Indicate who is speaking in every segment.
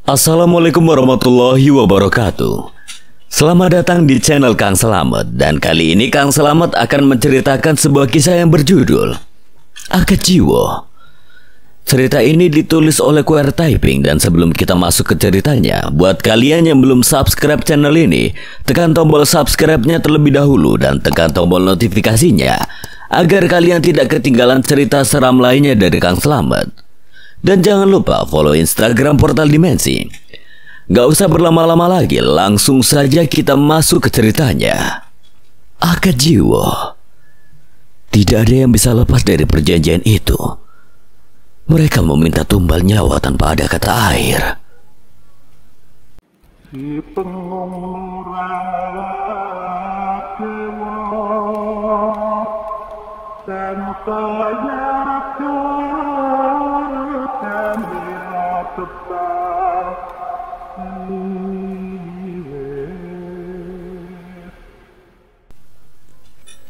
Speaker 1: Assalamualaikum warahmatullahi wabarakatuh. Selamat datang di channel Kang Selamet. Dan kali ini Kang Selamet akan menceritakan sebuah kisah yang berjudul Akad Jiwa. Cerita ini ditulis oleh QR Typing. Dan sebelum kita masuk ke ceritanya, buat kalian yang belum subscribe channel ini, tekan tombol subscribe-nya terlebih dahulu dan tekan tombol notifikasinya agar kalian tidak ketinggalan cerita seram lainnya dari Kang Selamet. Dan jangan lupa follow Instagram Portal Dimensi. Gak usah berlama-lama lagi, langsung saja kita masuk ke ceritanya. Akad jiwa. Tidak ada yang bisa lepas dari perjanjian itu. Mereka meminta tumbal nyawa tanpa ada kata air. Si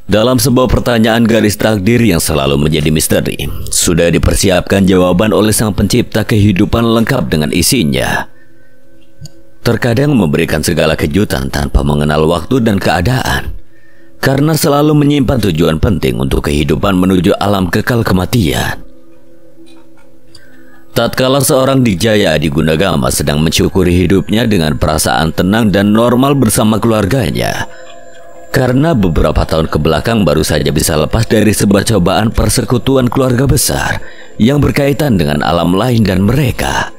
Speaker 1: dalam sebuah pertanyaan garis takdir yang selalu menjadi misteri, sudah dipersiapkan jawaban oleh Sang Pencipta kehidupan lengkap dengan isinya. Terkadang memberikan segala kejutan tanpa mengenal waktu dan keadaan, karena selalu menyimpan tujuan penting untuk kehidupan menuju alam kekal kematian. Tatkala seorang Dijaya Adi Gunagama sedang mensyukuri hidupnya dengan perasaan tenang dan normal bersama keluarganya, karena beberapa tahun kebelakang baru saja bisa lepas dari sebuah cobaan persekutuan keluarga besar yang berkaitan dengan alam lain dan mereka.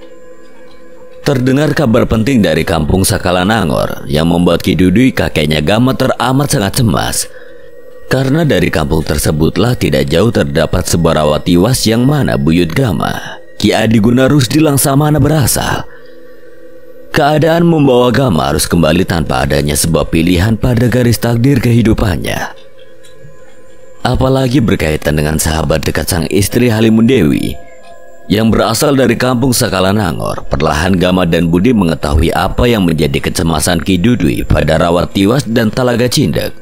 Speaker 1: Terdengar kabar penting dari kampung Sakalanangor yang membuat Ki Dudui kakeknya Gama teramat sangat cemas. Karena dari kampung tersebutlah tidak jauh terdapat sebuah rawatiwas yang mana buyut Gama, Ki Adi Gunarusdi Langsamana berasal. Keadaan membawa Gama harus kembali tanpa adanya sebuah pilihan pada garis takdir kehidupannya. Apalagi berkaitan dengan sahabat dekat sang istri Halimun Dewi yang berasal dari kampung Sakalanangor. Perlahan Gama dan Budi mengetahui apa yang menjadi kecemasan Ki Dudui pada Rawatiwas dan Talaga Cindek.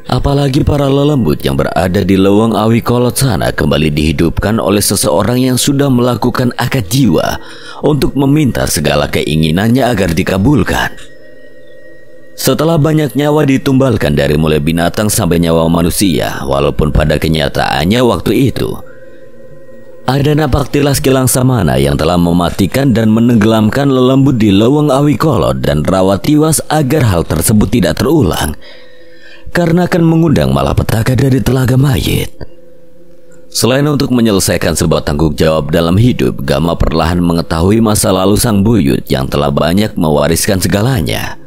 Speaker 1: Apalagi para lelembut yang berada di Leweng Awi Kolot sana kembali dihidupkan oleh seseorang yang sudah melakukan akad jiwa untuk meminta segala keinginannya agar dikabulkan. Setelah banyak nyawa ditumbalkan dari mulai binatang sampai nyawa manusia, walaupun pada kenyataannya waktu itu ada napak tilas Ki Langsamana yang telah mematikan dan menenggelamkan lelembut di Leweng Awi Kolot dan Rawatiwas agar hal tersebut tidak terulang, karena akan mengundang malapetaka dari telaga mayit. Selain untuk menyelesaikan sebuah tanggung jawab dalam hidup, Gama perlahan mengetahui masa lalu sang buyut yang telah banyak mewariskan segalanya.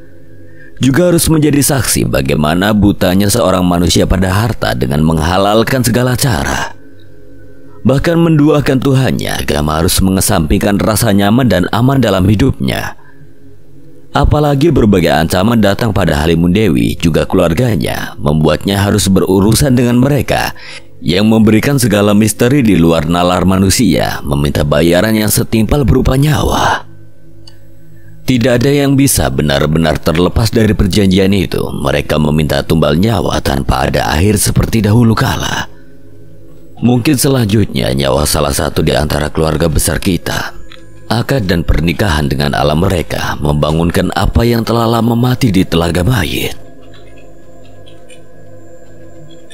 Speaker 1: Juga harus menjadi saksi bagaimana butanya seorang manusia pada harta dengan menghalalkan segala cara. Bahkan menduakan Tuhannya, Gama harus mengesampingkan rasa nyaman dan aman dalam hidupnya. Apalagi berbagai ancaman datang pada Halimun Dewi juga keluarganya, membuatnya harus berurusan dengan mereka yang memberikan segala misteri di luar nalar manusia, meminta bayaran yang setimpal berupa nyawa. Tidak ada yang bisa benar-benar terlepas dari perjanjian itu. Mereka meminta tumbal nyawa tanpa ada akhir seperti dahulu kala. Mungkin selanjutnya nyawa salah satu di antara keluarga besar kita. Akad dan pernikahan dengan alam mereka membangunkan apa yang telah lama mati di telaga mayit.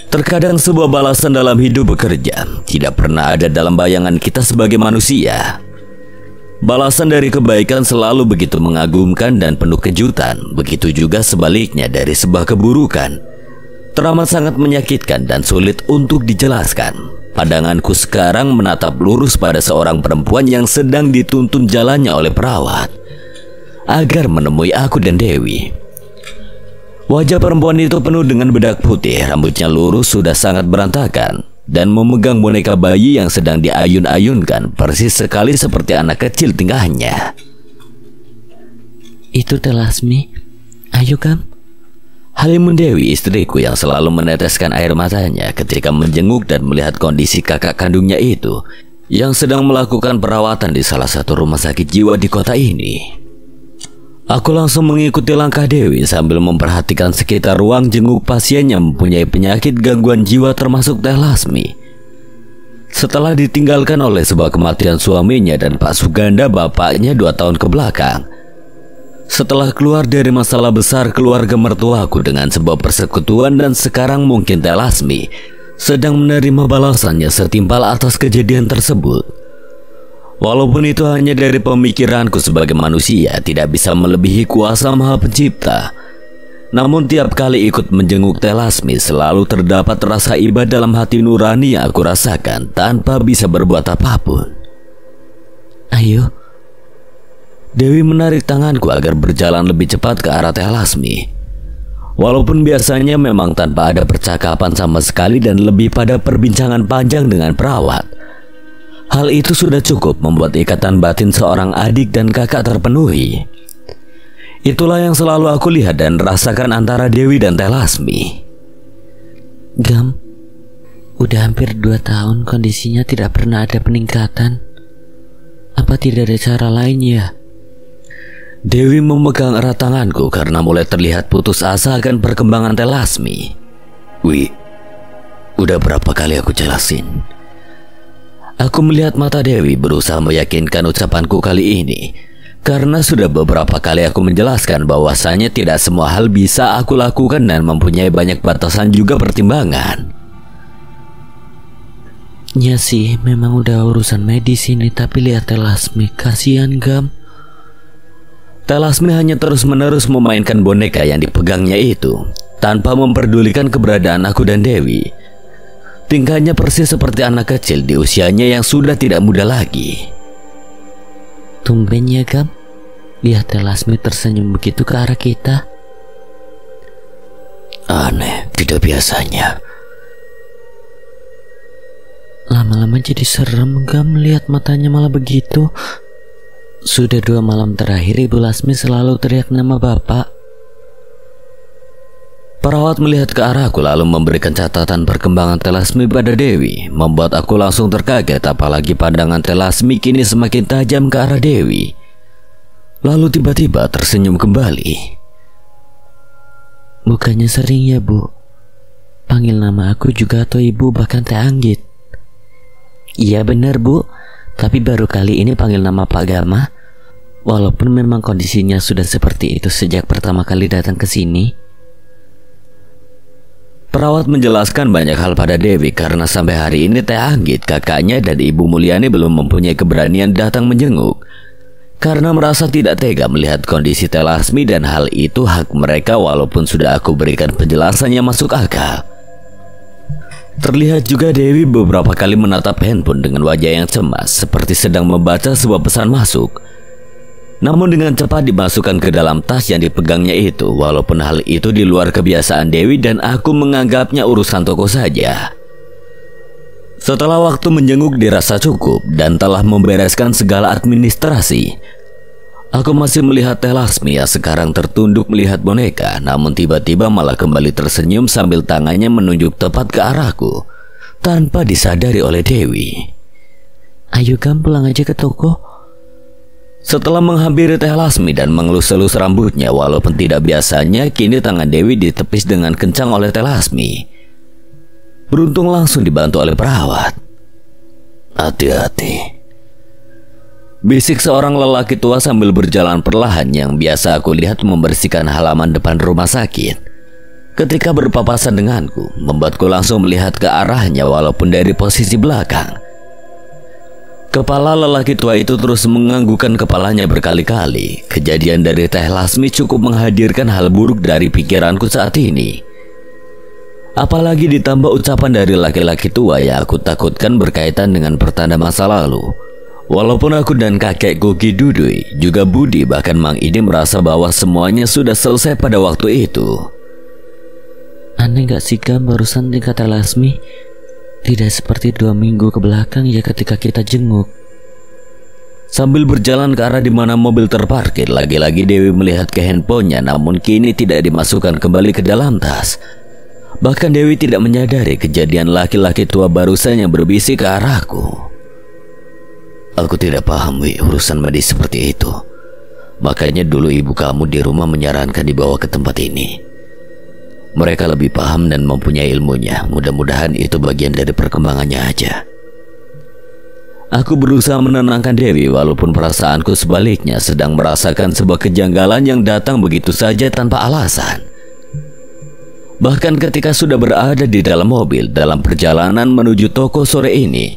Speaker 1: Terkadang sebuah balasan dalam hidup bekerja tidak pernah ada dalam bayangan kita sebagai manusia. Balasan dari kebaikan selalu begitu mengagumkan dan penuh kejutan. Begitu juga sebaliknya dari sebuah keburukan, teramat sangat menyakitkan dan sulit untuk dijelaskan. Pandanganku sekarang menatap lurus pada seorang perempuan yang sedang dituntun jalannya oleh perawat agar menemui aku dan Dewi. Wajah perempuan itu penuh dengan bedak putih, rambutnya lurus sudah sangat berantakan, dan memegang boneka bayi yang sedang diayun-ayunkan persis sekali seperti anak kecil tingkahnya.
Speaker 2: Itu Teh Lasmi, ayo Kam.
Speaker 1: Halimun Dewi, istriku yang selalu meneteskan air matanya ketika menjenguk dan melihat kondisi kakak kandungnya itu yang sedang melakukan perawatan di salah satu rumah sakit jiwa di kota ini. Aku langsung mengikuti langkah Dewi sambil memperhatikan sekitar ruang jenguk pasien yang mempunyai penyakit gangguan jiwa termasuk Teh Lasmi. Setelah ditinggalkan oleh sebab kematian suaminya dan Pak Suganda bapaknya 2 tahun ke belakang. Setelah keluar dari masalah besar keluarga mertuaku dengan sebuah persekutuan, dan sekarang mungkin Teh Lasmi sedang menerima balasannya setimpal atas kejadian tersebut. Walaupun itu hanya dari pemikiranku sebagai manusia, tidak bisa melebihi kuasa Maha Pencipta. Namun tiap kali ikut menjenguk Teh Lasmi selalu terdapat rasa iba dalam hati nurani yang aku rasakan tanpa bisa berbuat apapun.
Speaker 2: Ayo.
Speaker 1: Dewi menarik tanganku agar berjalan lebih cepat ke arah Teh Lasmi. Walaupun biasanya memang tanpa ada percakapan sama sekali dan lebih pada perbincangan panjang dengan perawat, hal itu sudah cukup membuat ikatan batin seorang adik dan kakak terpenuhi. Itulah yang selalu aku lihat dan rasakan antara Dewi dan Teh Lasmi.
Speaker 2: Gam, udah hampir 2 tahun kondisinya tidak pernah ada peningkatan. Apa tidak ada cara lain ya?
Speaker 1: Dewi memegang erat tanganku karena mulai terlihat putus asa akan perkembangan Teh Lasmi. Udah berapa kali aku jelasin? Aku melihat mata Dewi berusaha meyakinkan ucapanku kali ini, karena sudah beberapa kali aku menjelaskan bahwasanya tidak semua hal bisa aku lakukan dan mempunyai banyak batasan juga pertimbangan.
Speaker 2: Ya sih, memang udah urusan medis ini, tapi lihat Teh Lasmi, kasihan Gam.
Speaker 1: Teh Lasmi hanya terus-menerus memainkan boneka yang dipegangnya itu, tanpa memperdulikan keberadaan aku dan Dewi. Tingkahnya persis seperti anak kecil di usianya yang sudah tidak muda lagi.
Speaker 2: Tumben ya Gam, lihat Teh Lasmi tersenyum begitu ke arah kita.
Speaker 1: Aneh, tidak biasanya.
Speaker 2: Lama-lama jadi serem Gam, lihat matanya malah begitu. Sudah 2 malam terakhir Ibu Lasmi selalu teriak nama Bapak.
Speaker 1: Perawat melihat ke arahku lalu memberikan catatan perkembangan Teh Lasmi pada Dewi, membuat aku langsung terkaget, apalagi pandangan Teh Lasmi kini semakin tajam ke arah Dewi. Lalu tiba-tiba tersenyum kembali.
Speaker 2: Bukannya sering ya Bu, panggil nama aku juga atau Ibu bahkan Teh Anggit? Iya benar Bu, tapi baru kali ini panggil nama Pak Gama. Walaupun memang kondisinya sudah seperti itu sejak pertama kali datang ke sini.
Speaker 1: Perawat menjelaskan banyak hal pada Dewi karena sampai hari ini Teh Anggit, kakaknya dan Ibu Mulyani belum mempunyai keberanian datang menjenguk, karena merasa tidak tega melihat kondisi Teh Lasmi, dan hal itu hak mereka walaupun sudah aku berikan penjelasan yang masuk akal. Terlihat juga Dewi beberapa kali menatap handphone dengan wajah yang cemas, seperti sedang membaca sebuah pesan masuk. Namun dengan cepat dimasukkan ke dalam tas yang dipegangnya itu, walaupun hal itu di luar kebiasaan Dewi dan aku menganggapnya urusan toko saja. Setelah waktu menjenguk dirasa cukup dan telah membereskan segala administrasi, aku masih melihat Teh Lasmi yang sekarang tertunduk melihat boneka, namun tiba-tiba malah kembali tersenyum sambil tangannya menunjuk tepat ke arahku, tanpa disadari oleh Dewi.
Speaker 2: Ayo Gam, pulang aja ke toko.
Speaker 1: Setelah menghampiri Teh Lasmi dan mengelus-elus rambutnya, walaupun tidak biasanya, kini tangan Dewi ditepis dengan kencang oleh Teh Lasmi. Beruntung langsung dibantu oleh perawat. Hati-hati, bisik seorang lelaki tua sambil berjalan perlahan yang biasa aku lihat membersihkan halaman depan rumah sakit. Ketika berpapasan denganku, membuatku langsung melihat ke arahnya walaupun dari posisi belakang. Kepala lelaki tua itu terus menganggukkan kepalanya berkali-kali. Kejadian dari Teh Lasmi cukup menghadirkan hal buruk dari pikiranku saat ini. Apalagi ditambah ucapan dari laki-laki tua yang aku takutkan berkaitan dengan pertanda masa lalu. Walaupun aku dan kakekku Ki Dudui, juga Budi, bahkan Mang Idi merasa bahwa semuanya sudah selesai pada waktu itu.
Speaker 2: Aneh gak sih Gam, barusan kata Lasmi tidak seperti 2 minggu ke belakang ya ketika kita jenguk.
Speaker 1: Sambil berjalan ke arah di mana mobil terparkir, lagi-lagi Dewi melihat ke handphonenya, namun kini tidak dimasukkan kembali ke dalam tas. Bahkan Dewi tidak menyadari kejadian laki-laki tua barusan yang berbisik ke arahku. Aku tidak paham urusan medis seperti itu. Makanya dulu ibu kamu di rumah menyarankan dibawa ke tempat ini. Mereka lebih paham dan mempunyai ilmunya. Mudah-mudahan itu bagian dari perkembangannya aja. Aku berusaha menenangkan Dewi walaupun perasaanku sebaliknya sedang merasakan sebuah kejanggalan yang datang begitu saja tanpa alasan. Bahkan ketika sudah berada di dalam mobil dalam perjalanan menuju toko sore ini,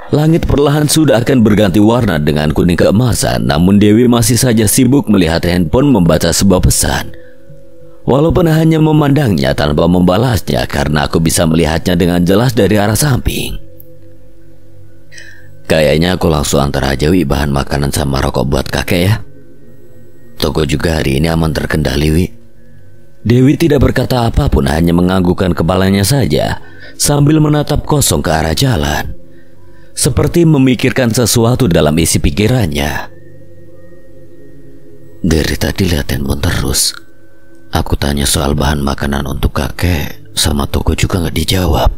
Speaker 1: langit perlahan sudah akan berganti warna dengan kuning keemasan, namun Dewi masih saja sibuk melihat handphone membaca sebuah pesan. Walaupun hanya memandangnya tanpa membalasnya karena aku bisa melihatnya dengan jelas dari arah samping. Kayaknya aku langsung antar aja Wi bahan makanan sama rokok buat kakek ya. Toko juga hari ini aman terkendali Wi. Dewi tidak berkata apapun, hanya menganggukkan kepalanya saja sambil menatap kosong ke arah jalan, seperti memikirkan sesuatu dalam isi pikirannya. Dari tadi lihat handphone terus. Aku tanya soal bahan makanan untuk kakek sama toko juga nggak dijawab.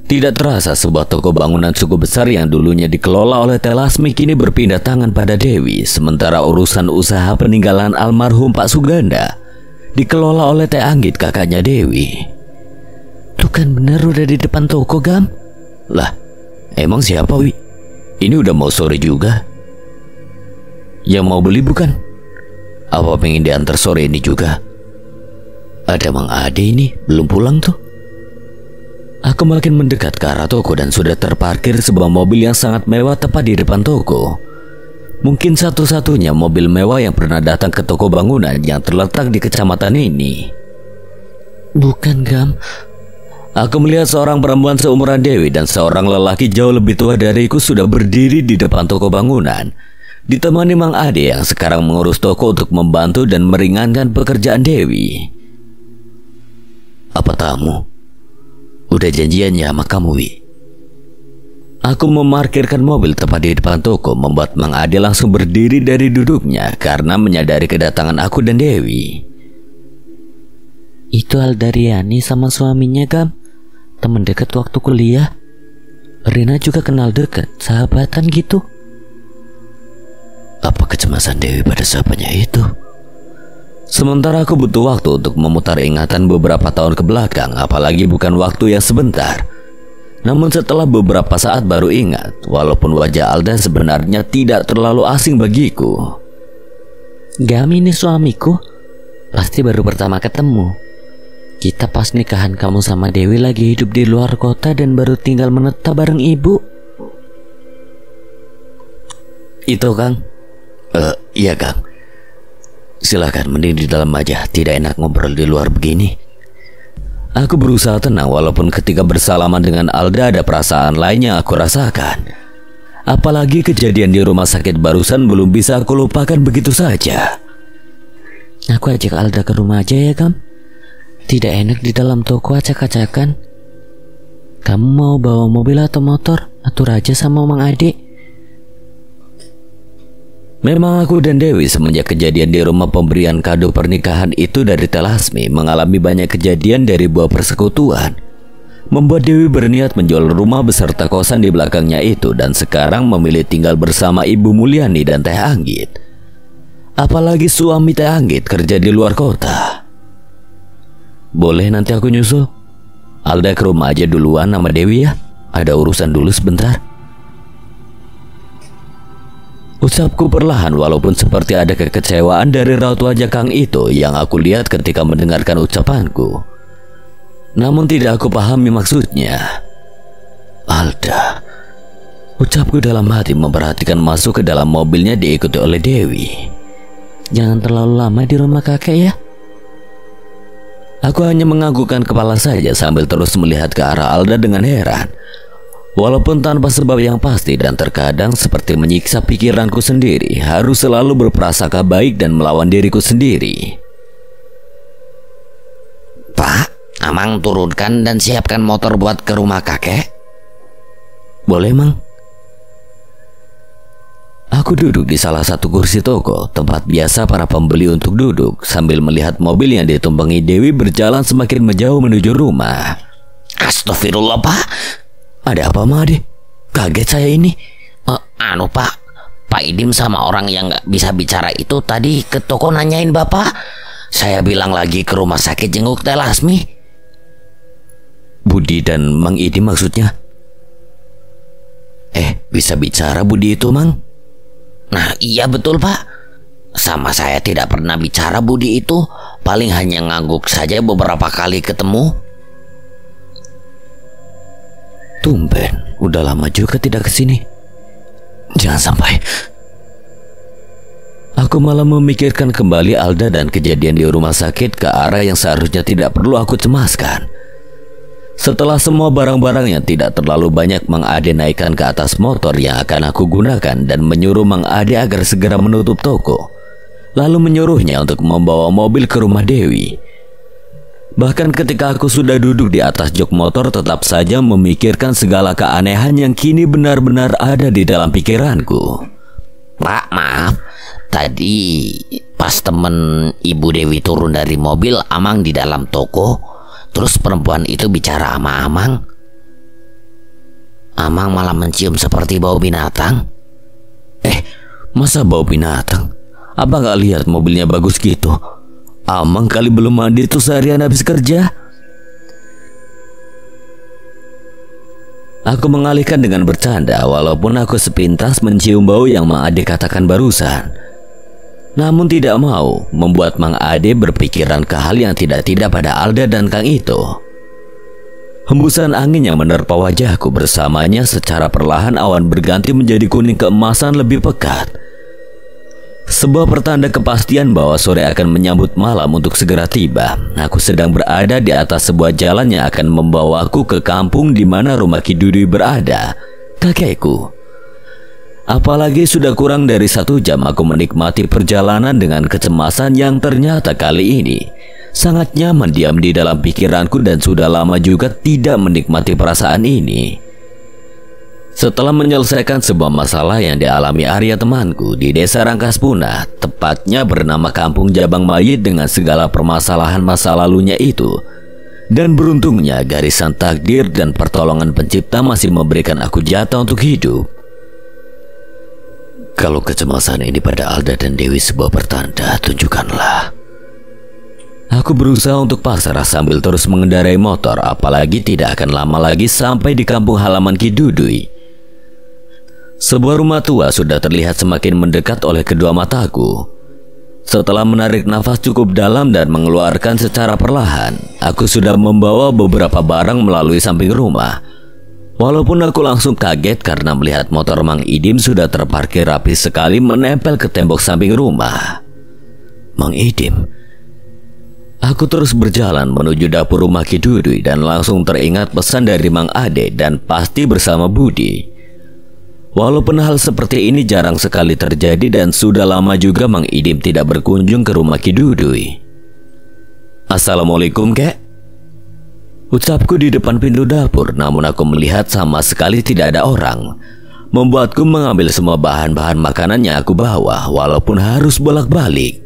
Speaker 1: Tidak terasa sebuah toko bangunan cukup besar yang dulunya dikelola oleh Teh Lasmi kini berpindah tangan pada Dewi, sementara urusan usaha peninggalan almarhum Pak Suganda dikelola oleh Teh Anggit, kakaknya Dewi.
Speaker 2: Tuh kan bener udah di depan toko, Gam.
Speaker 1: Lah, emang siapa Wi? Ini udah mau sore juga. Yang mau beli bukan? Apa pengen diantar sore ini juga? Ada Mang Ade ini belum pulang tuh. Aku makin mendekat ke arah toko dan sudah terparkir sebuah mobil yang sangat mewah tepat di depan toko. Mungkin satu-satunya mobil mewah yang pernah datang ke toko bangunan yang terletak di kecamatan ini.
Speaker 2: Bukan, Gam.
Speaker 1: Aku melihat seorang perempuan seumuran Dewi dan seorang lelaki jauh lebih tua dariku sudah berdiri di depan toko bangunan, ditemani Mang Ade yang sekarang mengurus toko untuk membantu dan meringankan pekerjaan Dewi. Apa tamu? Udah janjian ya sama kamu, Wi? Aku memarkirkan mobil tepat di depan toko, membuat Mang Ade langsung berdiri dari duduknya karena menyadari kedatangan aku dan Dewi.
Speaker 2: Itu Aldariani sama suaminya, Gam. Temen dekat waktu kuliah. Rina juga kenal dekat, sahabatan gitu.
Speaker 1: Apa kecemasan Dewi pada sahabatnya itu? Sementara aku butuh waktu untuk memutar ingatan beberapa tahun ke belakang, apalagi bukan waktu yang sebentar. Namun setelah beberapa saat baru ingat, walaupun wajah Alda sebenarnya tidak terlalu asing bagiku.
Speaker 2: Gam, ini suamiku. Pasti baru pertama ketemu. Kita pas nikahan kamu sama Dewi lagi hidup di luar kota dan baru tinggal menetap bareng ibu.
Speaker 1: Itu Kang? Iya Kang. Silakan, mending di dalam aja, tidak enak ngobrol di luar begini. Aku berusaha tenang walaupun ketika bersalaman dengan Alda ada perasaan lain yang aku rasakan. Apalagi kejadian di rumah sakit barusan belum bisa aku lupakan begitu saja.
Speaker 2: Aku ajak Alda ke rumah aja ya, Gam. Tidak enak di dalam toko acak-acakan. Kamu mau bawa mobil atau motor? Atur aja sama Mang Ade.
Speaker 1: Memang aku dan Dewi semenjak kejadian di rumah pemberian kado pernikahan itu dari Teh Lasmi mengalami banyak kejadian dari buah persekutuan, membuat Dewi berniat menjual rumah beserta kosan di belakangnya itu dan sekarang memilih tinggal bersama Ibu Mulyani dan Teh Anggit. Apalagi suami Teh Anggit kerja di luar kota. Boleh nanti aku nyusul? Alda ke rumah aja duluan sama Dewi ya. Ada urusan dulu sebentar. Ucapku perlahan walaupun seperti ada kekecewaan dari raut wajah Kang itu yang aku lihat ketika mendengarkan ucapanku. Namun tidak aku pahami maksudnya. Alda, ucapku dalam hati memperhatikan masuk ke dalam mobilnya diikuti oleh Dewi.
Speaker 2: Jangan terlalu lama di rumah kakek ya.
Speaker 1: Aku hanya menganggukkan kepala saja sambil terus melihat ke arah Alda dengan heran. Walaupun tanpa sebab yang pasti dan terkadang seperti menyiksa pikiranku sendiri, harus selalu berprasangka baik dan melawan diriku sendiri.
Speaker 3: Pak, Amang turunkan dan siapkan motor buat ke rumah kakek.
Speaker 1: Boleh, Mang. Aku duduk di salah satu kursi toko, tempat biasa para pembeli untuk duduk, sambil melihat mobil yang ditumpangi Dewi berjalan semakin menjauh menuju rumah.
Speaker 3: Astagfirullah, Pak.
Speaker 1: Ada apa, Made? Kaget saya ini.
Speaker 3: Pak, Pak Idim sama orang yang gak bisa bicara itu tadi ke toko nanyain Bapak. Saya bilang lagi ke rumah sakit jenguk Teh Lasmi.
Speaker 1: Budi dan Mang Idim maksudnya? Bisa bicara Budi itu, Mang?
Speaker 3: Nah, iya betul, Pak. Sama saya tidak pernah bicara Budi itu. Paling hanya ngangguk saja beberapa kali ketemu.
Speaker 1: Tumben, udah lama juga tidak kesini. Jangan sampai. Aku malah memikirkan kembali Alda dan kejadian di rumah sakit ke arah yang seharusnya tidak perlu aku cemaskan. Setelah semua barang-barang yang tidak terlalu banyak Mang Ade naikkan ke atas motor yang akan aku gunakan dan menyuruh Mang Ade agar segera menutup toko, lalu menyuruhnya untuk membawa mobil ke rumah Dewi. Bahkan ketika aku sudah duduk di atas jok motor, tetap saja memikirkan segala keanehan yang kini benar-benar ada di dalam pikiranku.
Speaker 3: Pak, maaf. Tadi pas temen Ibu Dewi turun dari mobil, Amang di dalam toko. Terus perempuan itu bicara sama Amang. Amang malah mencium seperti bau binatang.
Speaker 1: Masa bau binatang? Abang gak lihat mobilnya bagus gitu? Amang kali belum mandi tuh seharian habis kerja. Aku mengalihkan dengan bercanda, walaupun aku sepintas mencium bau yang Mang Ade katakan barusan. Namun tidak mau membuat Mang Ade berpikiran ke hal yang tidak-tidak pada Alda dan Kang Ito. Hembusan angin yang menerpa wajahku bersamanya secara perlahan awan berganti menjadi kuning keemasan lebih pekat. Sebuah pertanda kepastian bahwa sore akan menyambut malam untuk segera tiba. Aku sedang berada di atas sebuah jalan yang akan membawaku ke kampung di mana rumah Ki Dudui berada, kakekku. Apalagi sudah kurang dari 1 jam aku menikmati perjalanan dengan kecemasan yang ternyata kali ini sangat nyaman diam di dalam pikiranku dan sudah lama juga tidak menikmati perasaan ini. Setelah menyelesaikan sebuah masalah yang dialami Arya temanku di desa Rangkaspuna, tepatnya bernama Kampung Jabang Mayit dengan segala permasalahan masa lalunya itu, dan beruntungnya garisan takdir dan pertolongan pencipta masih memberikan aku jatah untuk hidup. Kalau kecemasan ini pada Alda dan Dewi sebuah pertanda, tunjukkanlah. Aku berusaha untuk pasrah sambil terus mengendarai motor, apalagi tidak akan lama lagi sampai di kampung halaman Ki Dudui. Sebuah rumah tua sudah terlihat semakin mendekat oleh kedua mataku. Setelah menarik nafas cukup dalam dan mengeluarkan secara perlahan, aku sudah membawa beberapa barang melalui samping rumah. Walaupun aku langsung kaget karena melihat motor Mang Idim sudah terparkir rapi sekali menempel ke tembok samping rumah. Mang Idim. Aku terus berjalan menuju dapur rumah Ki Dudui dan langsung teringat pesan dari Mang Ade dan pasti bersama Budi. Walaupun hal seperti ini jarang sekali terjadi dan sudah lama juga Mang Idim tidak berkunjung ke rumah Ki Dudui. Assalamualaikum, Kek. Ucapku di depan pintu dapur, namun aku melihat sama sekali tidak ada orang. Membuatku mengambil semua bahan-bahan makanan yang aku bawa, walaupun harus bolak-balik.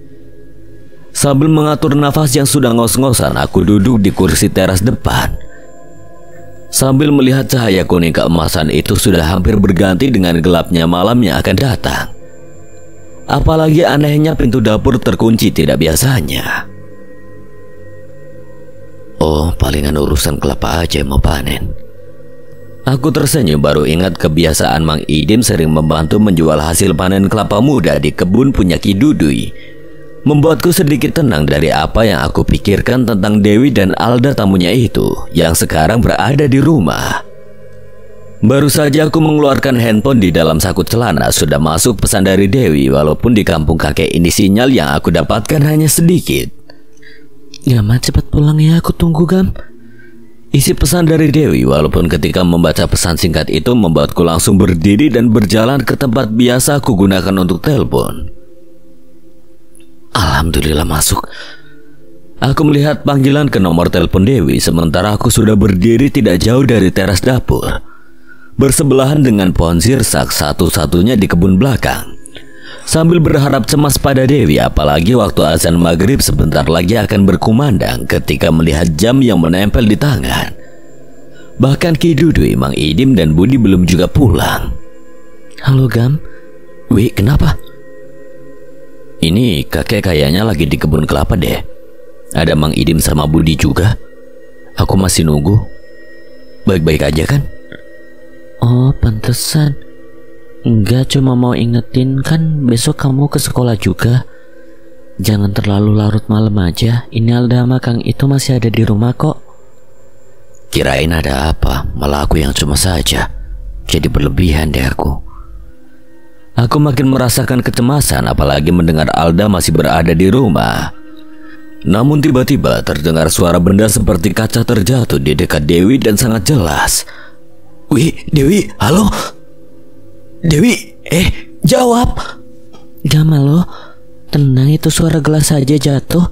Speaker 1: Sambil mengatur nafas yang sudah ngos-ngosan, aku duduk di kursi teras depan. Sambil melihat cahaya kuning keemasan itu sudah hampir berganti dengan gelapnya malam yang akan datang. Apalagi anehnya pintu dapur terkunci tidak biasanya. Oh, palingan urusan kelapa aja mau panen. Aku tersenyum baru ingat kebiasaan Mang Idim sering membantu menjual hasil panen kelapa muda di kebun punya Ki Dudui. Membuatku sedikit tenang dari apa yang aku pikirkan tentang Dewi dan Alda tamunya itu yang sekarang berada di rumah. Baru saja aku mengeluarkan handphone di dalam saku celana sudah masuk pesan dari Dewi, walaupun di kampung kakek ini sinyal yang aku dapatkan hanya sedikit.
Speaker 2: Gama cepat pulang ya, aku tunggu Gam.
Speaker 1: Isi pesan dari Dewi, walaupun ketika membaca pesan singkat itu membuatku langsung berdiri dan berjalan ke tempat biasa aku gunakan untuk telepon. Alhamdulillah masuk. Aku melihat panggilan ke nomor telepon Dewi sementara aku sudah berdiri tidak jauh dari teras dapur, bersebelahan dengan pohon sirsak satu-satunya di kebun belakang. Sambil berharap cemas pada Dewi, apalagi waktu azan maghrib sebentar lagi akan berkumandang ketika melihat jam yang menempel di tangan. Bahkan Ki Dudui, Mang Idim, dan Budi belum juga pulang.
Speaker 2: Halo Gam.
Speaker 1: Wi, kenapa? Ini kakek kayaknya lagi di kebun kelapa deh. Ada Mang Idim sama Budi juga. Aku masih nunggu. Baik-baik aja kan?
Speaker 2: Oh, pantesan. Enggak, cuma mau ingetin kan besok kamu ke sekolah juga. Jangan terlalu larut malam aja. Ini Alda sama Kang itu masih ada di rumah kok.
Speaker 1: Kirain ada apa, malah aku yang cuma saja. Jadi berlebihan deh aku. Aku makin merasakan kecemasan apalagi mendengar Alda masih berada di rumah. Namun tiba-tiba terdengar suara benda seperti kaca terjatuh di dekat Dewi dan sangat jelas. Wih, Dewi, halo? Dewi, jawab.
Speaker 2: Gamal lo, tenang, itu suara gelas aja jatuh.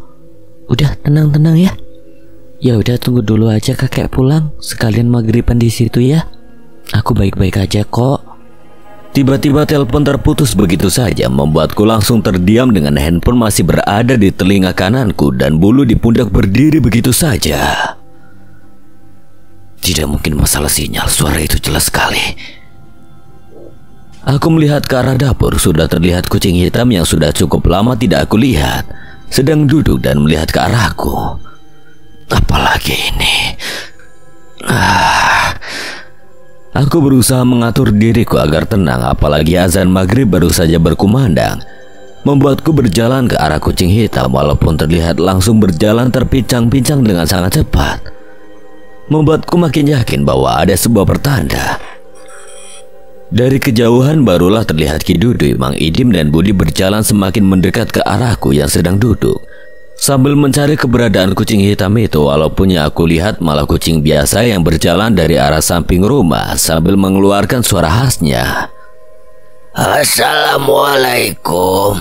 Speaker 2: Udah tenang-tenang ya. Ya udah, tunggu dulu aja kakek pulang, sekalian maghriban di situ ya. Aku baik-baik aja kok.
Speaker 1: Tiba-tiba telepon terputus begitu saja, membuatku langsung terdiam dengan handphone masih berada di telinga kananku dan bulu di pundak berdiri begitu saja. Tidak mungkin masalah sinyal, suara itu jelas sekali. Aku melihat ke arah dapur, sudah terlihat kucing hitam yang sudah cukup lama tidak aku lihat, sedang duduk dan melihat ke arahku. Apalagi ini? Aku berusaha mengatur diriku agar tenang, apalagi azan maghrib baru saja berkumandang. Membuatku berjalan ke arah kucing hitam walaupun terlihat langsung berjalan terpincang-pincang dengan sangat cepat. Membuatku makin yakin bahwa ada sebuah pertanda. Dari kejauhan barulah terlihat Ki Dudui, Mang Idim dan Budi berjalan semakin mendekat ke arahku yang sedang duduk. Sambil mencari keberadaan kucing hitam itu, walaupun yang aku lihat malah kucing biasa yang berjalan dari arah samping rumah sambil mengeluarkan suara khasnya.
Speaker 3: Assalamualaikum.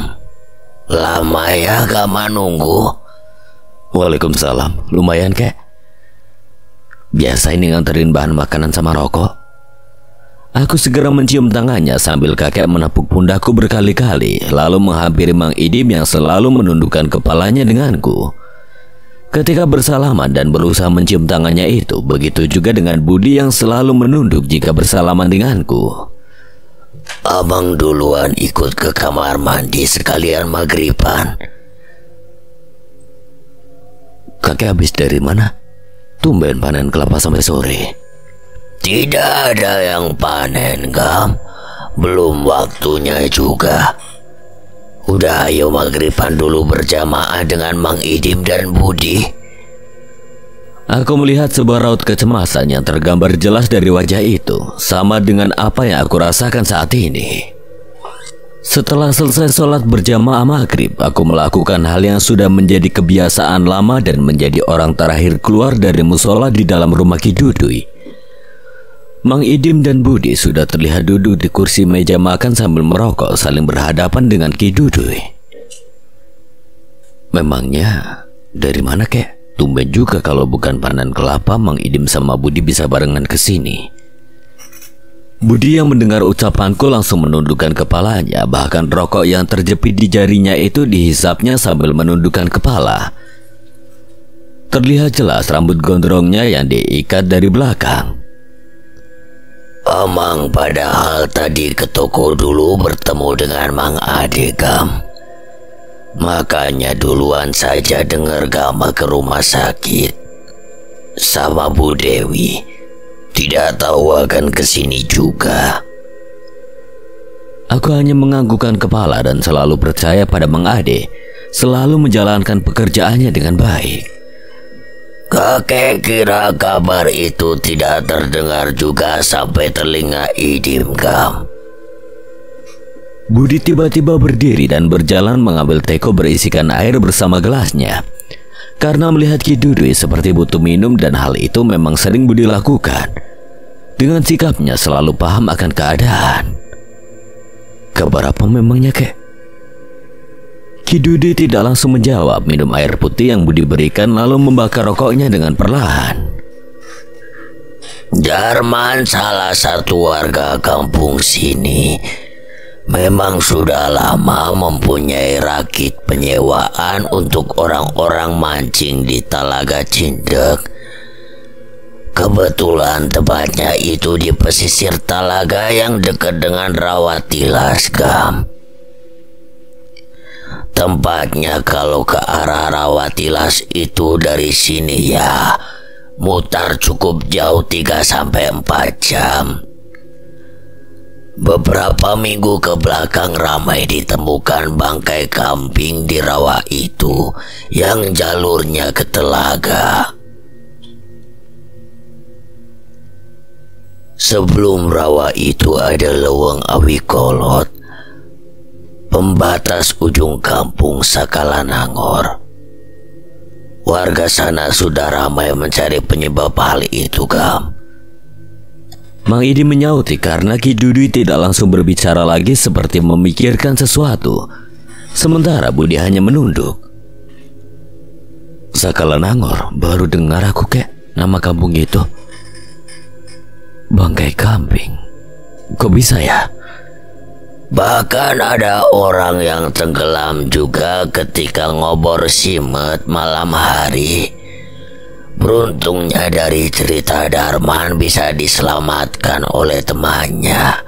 Speaker 3: Lama ya gak menunggu.
Speaker 1: Waalaikumsalam. Lumayan kek. Biasa ini nganterin bahan makanan sama rokok. Aku segera mencium tangannya sambil kakek menepuk pundakku berkali-kali, lalu menghampiri Mang Idim yang selalu menundukkan kepalanya denganku. Ketika bersalaman dan berusaha mencium tangannya itu, begitu juga dengan Budi yang selalu menunduk jika bersalaman denganku.
Speaker 3: Abang duluan ikut ke kamar mandi sekalian maghriban.
Speaker 1: Kakek habis dari mana? Tumben panen kelapa sampai sore.
Speaker 3: Tidak ada yang panen, Gam. Belum waktunya juga. Udah, ayo maghriban dulu berjamaah dengan Mang Idim dan Budi.
Speaker 1: Aku melihat sebuah raut kecemasan yang tergambar jelas dari wajah itu, sama dengan apa yang aku rasakan saat ini. Setelah selesai sholat berjamaah maghrib, aku melakukan hal yang sudah menjadi kebiasaan lama dan menjadi orang terakhir keluar dari musola di dalam rumah Ki Dudui. Mang Idim dan Budi sudah terlihat duduk di kursi meja makan sambil merokok, saling berhadapan dengan Ki Dudui. Memangnya dari mana kek? Tumben juga kalau bukan panen kelapa, Mang Idim sama Budi bisa barengan ke sini. Budi yang mendengar ucapanku langsung menundukkan kepalanya, bahkan rokok yang terjepit di jarinya itu dihisapnya sambil menundukkan kepala. Terlihat jelas rambut gondrongnya yang diikat dari belakang.
Speaker 3: Amang padahal tadi ke toko dulu bertemu dengan Mang Ade, Gam. Makanya duluan saja dengar Gama ke rumah sakit sama Bu Dewi. Tidak tahu akan kesini juga.
Speaker 1: Aku hanya menganggukkan kepala dan selalu percaya pada Mang Ade, selalu menjalankan pekerjaannya dengan baik.
Speaker 3: Kakek kira kabar itu tidak terdengar juga sampai telinga Idim, Gam.
Speaker 1: Budi tiba-tiba berdiri dan berjalan mengambil teko berisikan air bersama gelasnya. Karena melihat Ki Dudui seperti butuh minum dan hal itu memang sering Budi lakukan. Dengan sikapnya selalu paham akan keadaan. Kabar apa memangnya kek? Ki Dudui tidak langsung menjawab, minum air putih yang Budi berikan lalu membakar rokoknya dengan perlahan.
Speaker 3: Darman, salah satu warga kampung sini, memang sudah lama mempunyai rakit penyewaan untuk orang-orang mancing di Talaga Cindek. Kebetulan tempatnya itu di pesisir Talaga yang dekat dengan Rawatilas, Gam. Tempatnya kalau ke arah Rawatilas itu dari sini ya mutar cukup jauh 3-4 jam. Beberapa minggu ke belakang ramai ditemukan bangkai kambing di rawa itu yang jalurnya ke telaga. Sebelum rawa itu ada leweng awi kolot, pembatas ujung kampung Sakalanangor. Warga sana sudah ramai mencari penyebab hal itu, Gam.
Speaker 1: Mang Idim menyauti karena Ki Dudui tidak langsung berbicara lagi seperti memikirkan sesuatu. Sementara Budi hanya menunduk. Sakalanangor, baru dengar aku kek nama kampung itu. Bangkai kambing. Kok bisa ya?
Speaker 3: Bahkan ada orang yang tenggelam juga ketika ngobor simet malam hari. Beruntungnya dari cerita Darman bisa diselamatkan oleh temannya.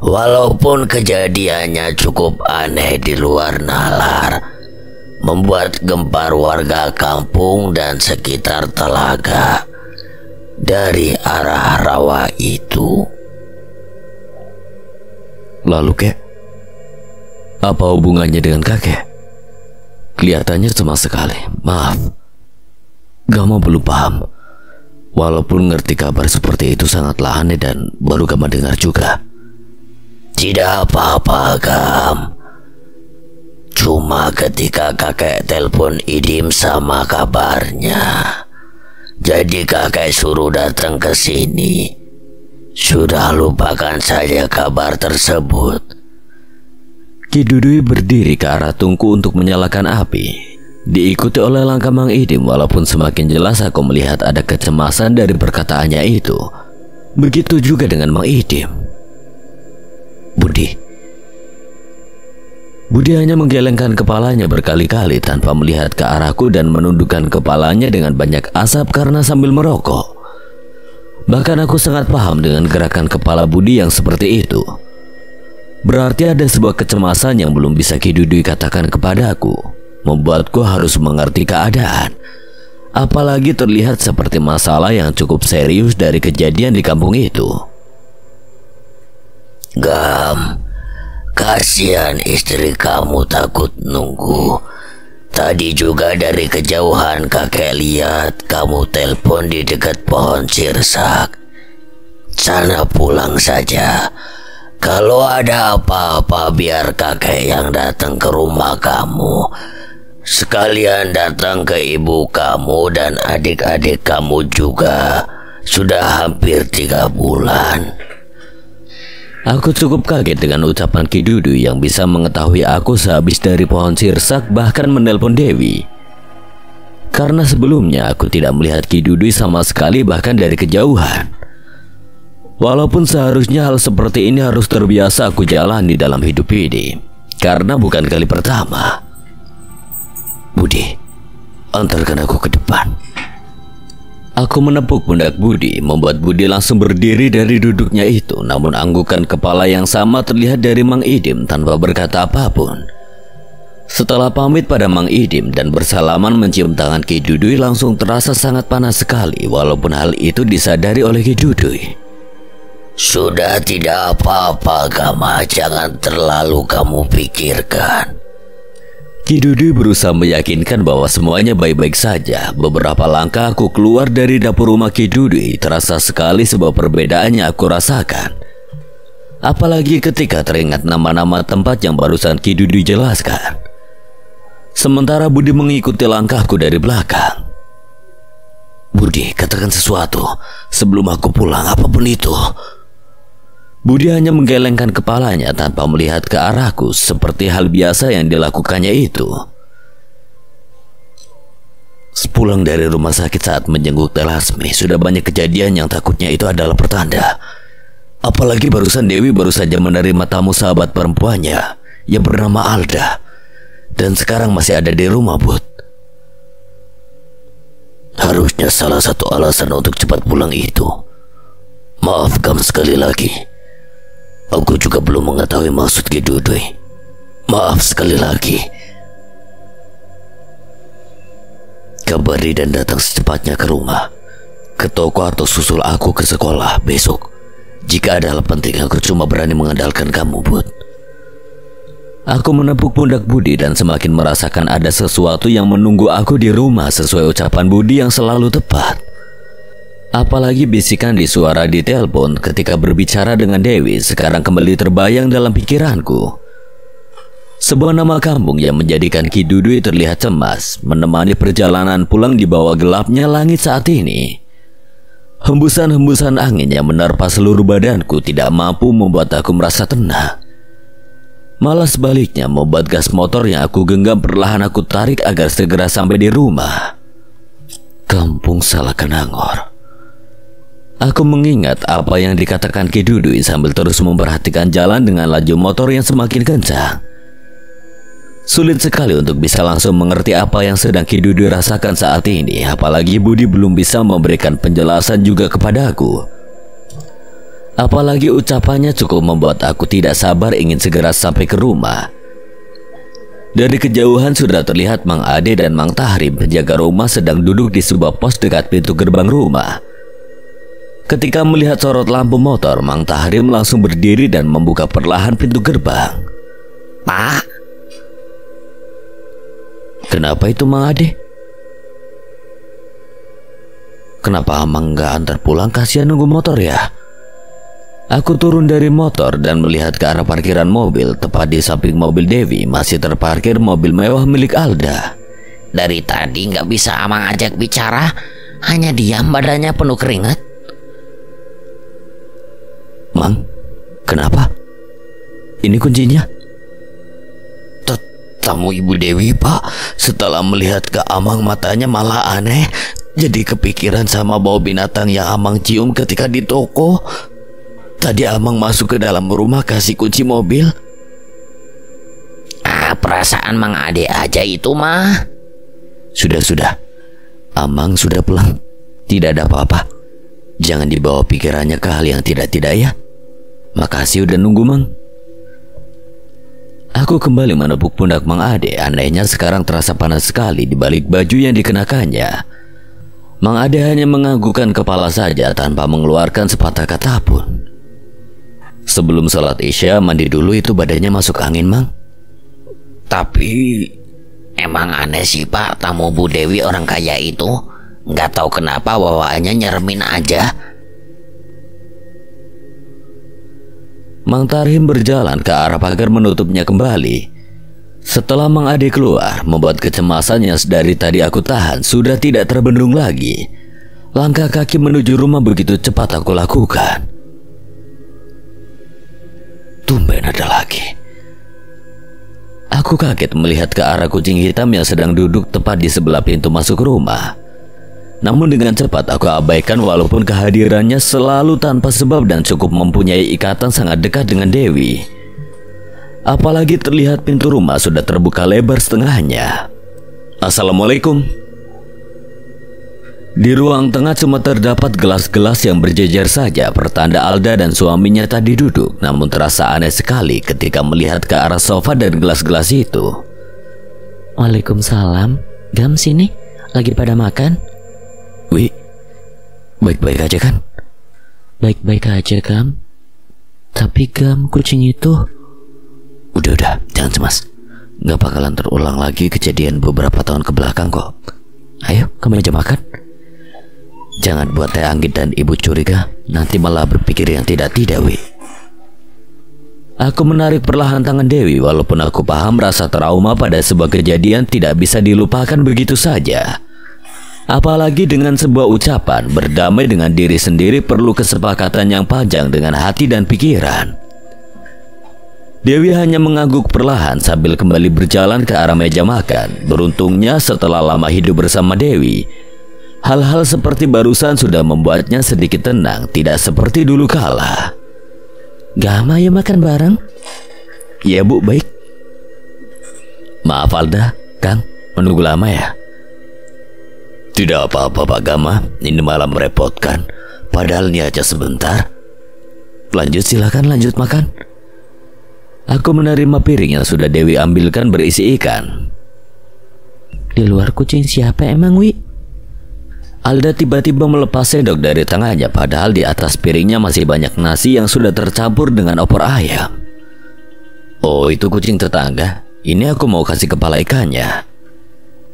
Speaker 3: Walaupun kejadiannya cukup aneh di luar nalar, membuat gempar warga kampung dan sekitar telaga dari arah rawa itu.
Speaker 1: Lalu kek, apa hubungannya dengan kakek? Kelihatannya cemas sekali. Maaf, Gama belum paham. Walaupun ngerti kabar seperti itu sangatlah aneh dan baru Gama dengar juga.
Speaker 3: Tidak apa-apa, Gam. Cuma ketika kakek telepon Idim sama kabarnya, jadi kakek suruh datang ke sini. Sudah lupakan saja kabar tersebut.
Speaker 1: Ki Dudui berdiri ke arah tungku untuk menyalakan api. Diikuti oleh langkah Mang Idim, walaupun semakin jelas aku melihat ada kecemasan dari perkataannya itu. Begitu juga dengan Mang Idim. Budi hanya menggelengkan kepalanya berkali-kali tanpa melihat ke arahku dan menundukkan kepalanya dengan banyak asap karena sambil merokok. Bahkan aku sangat paham dengan gerakan kepala Budi yang seperti itu. Berarti ada sebuah kecemasan yang belum bisa Ki Dudui katakan kepadaku, membuatku harus mengerti keadaan. Apalagi terlihat seperti masalah yang cukup serius dari kejadian di kampung itu.
Speaker 3: Gam, kasihan istri kamu takut nunggu. Tadi juga dari kejauhan kakek lihat kamu telepon di dekat pohon sirsak. Sana pulang saja. Kalau ada apa-apa biar kakek yang datang ke rumah kamu. Sekalian datang ke ibu kamu dan adik-adik kamu juga. Sudah hampir 3 bulan.
Speaker 1: Aku cukup kaget dengan ucapan Ki Dudui yang bisa mengetahui aku sehabis dari pohon sirsak, bahkan menelpon Dewi. Karena sebelumnya aku tidak melihat Ki Dudui sama sekali, bahkan dari kejauhan. Walaupun seharusnya hal seperti ini harus terbiasa aku jalani dalam hidup ini, karena bukan kali pertama. Budi, antarkan aku ke depan. Aku menepuk pundak Budi, membuat Budi langsung berdiri dari duduknya itu. Namun anggukan kepala yang sama terlihat dari Mang Idim tanpa berkata apapun. Setelah pamit pada Mang Idim dan bersalaman mencium tangan Ki Dudui, langsung terasa sangat panas sekali. Walaupun hal itu disadari oleh Ki Dudui.
Speaker 3: Sudah tidak apa-apa, Gama. Jangan terlalu kamu pikirkan.
Speaker 1: Ki Dudui berusaha meyakinkan bahwa semuanya baik-baik saja. Beberapa langkah aku keluar dari dapur rumah Ki Dudui. Terasa sekali sebuah perbedaan yang aku rasakan. Apalagi ketika teringat nama-nama tempat yang barusan Ki Dudui jelaskan. Sementara Budi mengikuti langkahku dari belakang. Budi, katakan sesuatu sebelum aku pulang, apapun itu. Budi hanya menggelengkan kepalanya tanpa melihat ke arahku, seperti hal biasa yang dilakukannya itu. Sepulang dari rumah sakit saat menjenguk Telasmi, sudah banyak kejadian yang takutnya itu adalah pertanda. Apalagi barusan Dewi baru saja menerima tamu sahabat perempuannya yang bernama Alda. Dan sekarang masih ada di rumah, Bud.
Speaker 3: Harusnya salah satu alasan untuk cepat pulang itu. Maaf kamu sekali lagi. Aku juga belum mengetahui maksud Ki Dudui. Maaf sekali lagi. Kabari dan datang secepatnya ke rumah, ke toko atau susul aku ke sekolah besok. Jika ada hal penting, aku cuma berani mengandalkan kamu, Bud.
Speaker 1: Aku menepuk pundak Budi dan semakin merasakan ada sesuatu yang menunggu aku di rumah sesuai ucapan Budi yang selalu tepat. Apalagi bisikan di suara di telepon ketika berbicara dengan Dewi sekarang kembali terbayang dalam pikiranku. Sebuah nama kampung yang menjadikan Ki Dudui terlihat cemas menemani perjalanan pulang di bawah gelapnya langit saat ini. Hembusan-hembusan angin yang menerpa seluruh badanku tidak mampu membuat aku merasa tenang. Malah sebaliknya membuat gas motor yang aku genggam perlahan aku tarik agar segera sampai di rumah. Kampung Salakanangor. Aku mengingat apa yang dikatakan Ki Dudui sambil terus memperhatikan jalan dengan laju motor yang semakin kencang. Sulit sekali untuk bisa langsung mengerti apa yang sedang Ki Dudui rasakan saat ini, apalagi Budi belum bisa memberikan penjelasan juga kepadaku. Apalagi ucapannya cukup membuat aku tidak sabar ingin segera sampai ke rumah. Dari kejauhan sudah terlihat Mang Ade dan Mang Tahrim, penjaga rumah, sedang duduk di sebuah pos dekat pintu gerbang rumah. Ketika melihat sorot lampu motor, Mang Tahrim langsung berdiri dan membuka perlahan pintu gerbang.
Speaker 3: Pak.
Speaker 1: Kenapa itu Mang Ade? Kenapa Amang nggak antar pulang? Kasihan nunggu motor ya. Aku turun dari motor dan melihat ke arah parkiran mobil. Tepat di samping mobil Dewi masih terparkir mobil mewah milik Alda.
Speaker 3: Dari tadi nggak bisa Amang ajak bicara, hanya diam badannya penuh keringat.
Speaker 1: Mang, kenapa? Ini kuncinya.
Speaker 3: Tamu Ibu Dewi, Pak. Setelah melihat ke Amang matanya malah aneh. Jadi kepikiran sama bau binatang yang Amang cium ketika di toko. Tadi Amang masuk ke dalam rumah kasih kunci mobil. Perasaan Mang Ade aja itu mah.
Speaker 1: Sudah. Amang sudah pulang. Tidak ada apa-apa. Jangan dibawa pikirannya ke hal yang tidak-tidak ya. Makasih udah nunggu, Mang. Aku kembali menepuk pundak Mang Ade. Anehnya sekarang terasa panas sekali di balik baju yang dikenakannya. Mang Ade hanya menganggukkan kepala saja tanpa mengeluarkan sepatah kata pun. Sebelum sholat Isya mandi dulu, itu badannya masuk angin, Mang.
Speaker 3: Tapi emang aneh sih, Pak. Tamu Bu Dewi orang kaya itu nggak tahu kenapa bawaannya nyeremin aja.
Speaker 1: Mang Tahrim berjalan ke arah pagar menutupnya kembali. Setelah Mang Ade keluar, membuat kecemasan yang dari tadi aku tahan sudah tidak terbendung lagi. Langkah kaki menuju rumah begitu cepat aku lakukan. Tumben ada lagi. Aku kaget melihat ke arah kucing hitam yang sedang duduk tepat di sebelah pintu masuk rumah. Namun dengan cepat aku abaikan walaupun kehadirannya selalu tanpa sebab dan cukup mempunyai ikatan sangat dekat dengan Dewi. Apalagi terlihat pintu rumah sudah terbuka lebar setengahnya. Assalamualaikum. Di ruang tengah cuma terdapat gelas-gelas yang berjejer saja, pertanda Alda dan suaminya tadi duduk. Namun terasa aneh sekali ketika melihat ke arah sofa dan gelas-gelas itu.
Speaker 2: Waalaikumsalam. Gam sini, lagi pada makan?
Speaker 1: Wih, baik-baik aja kan?
Speaker 2: Baik-baik aja, Gam. Tapi Gam, kucing itu...
Speaker 1: Udah, jangan cemas. Gak bakalan terulang lagi kejadian beberapa tahun kebelakang kok. Ayo, ke meja makan. Jangan buat Teh Anggit dan Ibu curiga, nanti malah berpikir yang tidak-tidak, Wi. Aku menarik perlahan tangan Dewi walaupun aku paham rasa trauma pada sebuah kejadian tidak bisa dilupakan begitu saja. Apalagi dengan sebuah ucapan, berdamai dengan diri sendiri perlu kesepakatan yang panjang dengan hati dan pikiran. Dewi hanya mengangguk perlahan sambil kembali berjalan ke arah meja makan. Beruntungnya setelah lama hidup bersama Dewi, hal-hal seperti barusan sudah membuatnya sedikit tenang, tidak seperti dulu kala.
Speaker 2: Gama ya makan bareng?
Speaker 1: Ya Bu, baik. Maaf Alda, Kang, menunggu lama ya? Tidak apa-apa Pak Gama, ini malah merepotkan. Padahal ini aja sebentar. Silakan lanjut makan. Aku menerima piring yang sudah Dewi ambilkan berisi ikan.
Speaker 2: Di luar kucing siapa emang, Wi?
Speaker 1: Alda tiba-tiba melepas sendok dari tangannya, padahal di atas piringnya masih banyak nasi yang sudah tercampur dengan opor ayam. Oh, itu kucing tetangga. Ini aku mau kasih kepala ikannya.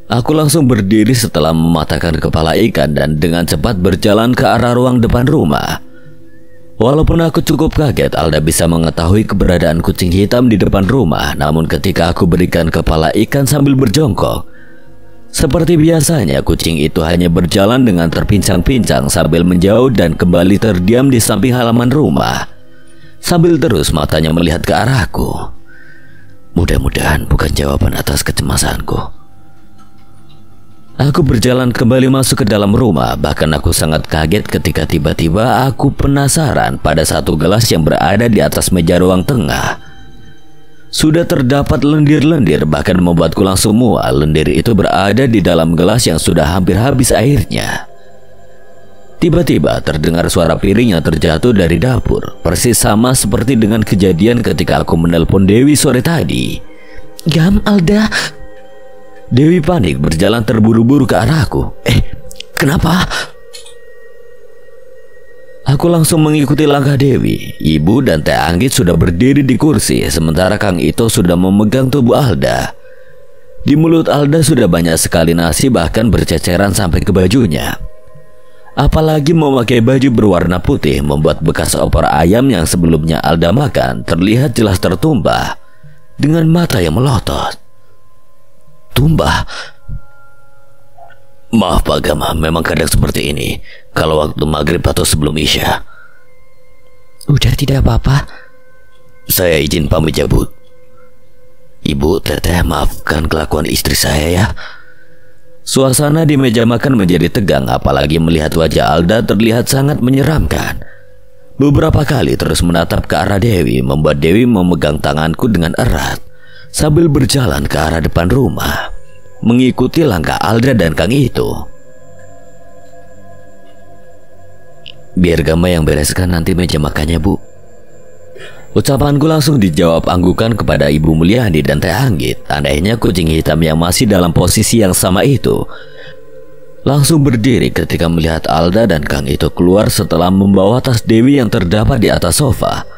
Speaker 1: Aku langsung berdiri setelah mematahkan kepala ikan dan dengan cepat berjalan ke arah ruang depan rumah. Walaupun aku cukup kaget Alda bisa mengetahui keberadaan kucing hitam di depan rumah, namun ketika aku berikan kepala ikan sambil berjongkok, seperti biasanya kucing itu hanya berjalan dengan terpincang-pincang sambil menjauh dan kembali terdiam di samping halaman rumah, sambil terus matanya melihat ke arahku. Mudah-mudahan bukan jawaban atas kecemasanku. Aku berjalan kembali masuk ke dalam rumah, bahkan aku sangat kaget ketika tiba-tiba aku penasaran pada satu gelas yang berada di atas meja ruang tengah. Sudah terdapat lendir-lendir, bahkan membuatku langsung mual. Lendir itu berada di dalam gelas yang sudah hampir habis airnya. Tiba-tiba terdengar suara piring yang terjatuh dari dapur, persis sama seperti dengan kejadian ketika aku menelpon Dewi sore tadi.
Speaker 2: Gam, Alda.
Speaker 1: Dewi panik berjalan terburu-buru ke arahku. Kenapa? Aku langsung mengikuti langkah Dewi. Ibu dan Teh Anggit sudah berdiri di kursi, sementara Kang Ito sudah memegang tubuh Alda. Di mulut Alda sudah banyak sekali nasi, bahkan berceceran sampai ke bajunya. Apalagi memakai baju berwarna putih membuat bekas opor ayam yang sebelumnya Alda makan terlihat jelas tertumbah dengan mata yang melotot. Tumbah. Maaf Pak Gama, memang kadang seperti ini kalau waktu maghrib atau sebelum isya.
Speaker 2: Udah, tidak apa-apa.
Speaker 1: Saya izin pamit cabut. Ibu, Teteh, maafkan kelakuan istri saya ya. Suasana di meja makan menjadi tegang, apalagi melihat wajah Alda terlihat sangat menyeramkan. Beberapa kali terus menatap ke arah Dewi, membuat Dewi memegang tanganku dengan erat sambil berjalan ke arah depan rumah, mengikuti langkah Alda dan Kang Ito. Biar Gama yang bereskan nanti meja makannya, Bu. Ucapanku langsung dijawab anggukan kepada Ibu Mulyani dan Teh Anggit. Anehnya kucing hitam yang masih dalam posisi yang sama itu langsung berdiri ketika melihat Alda dan Kang Ito keluar setelah membawa tas Dewi yang terdapat di atas sofa.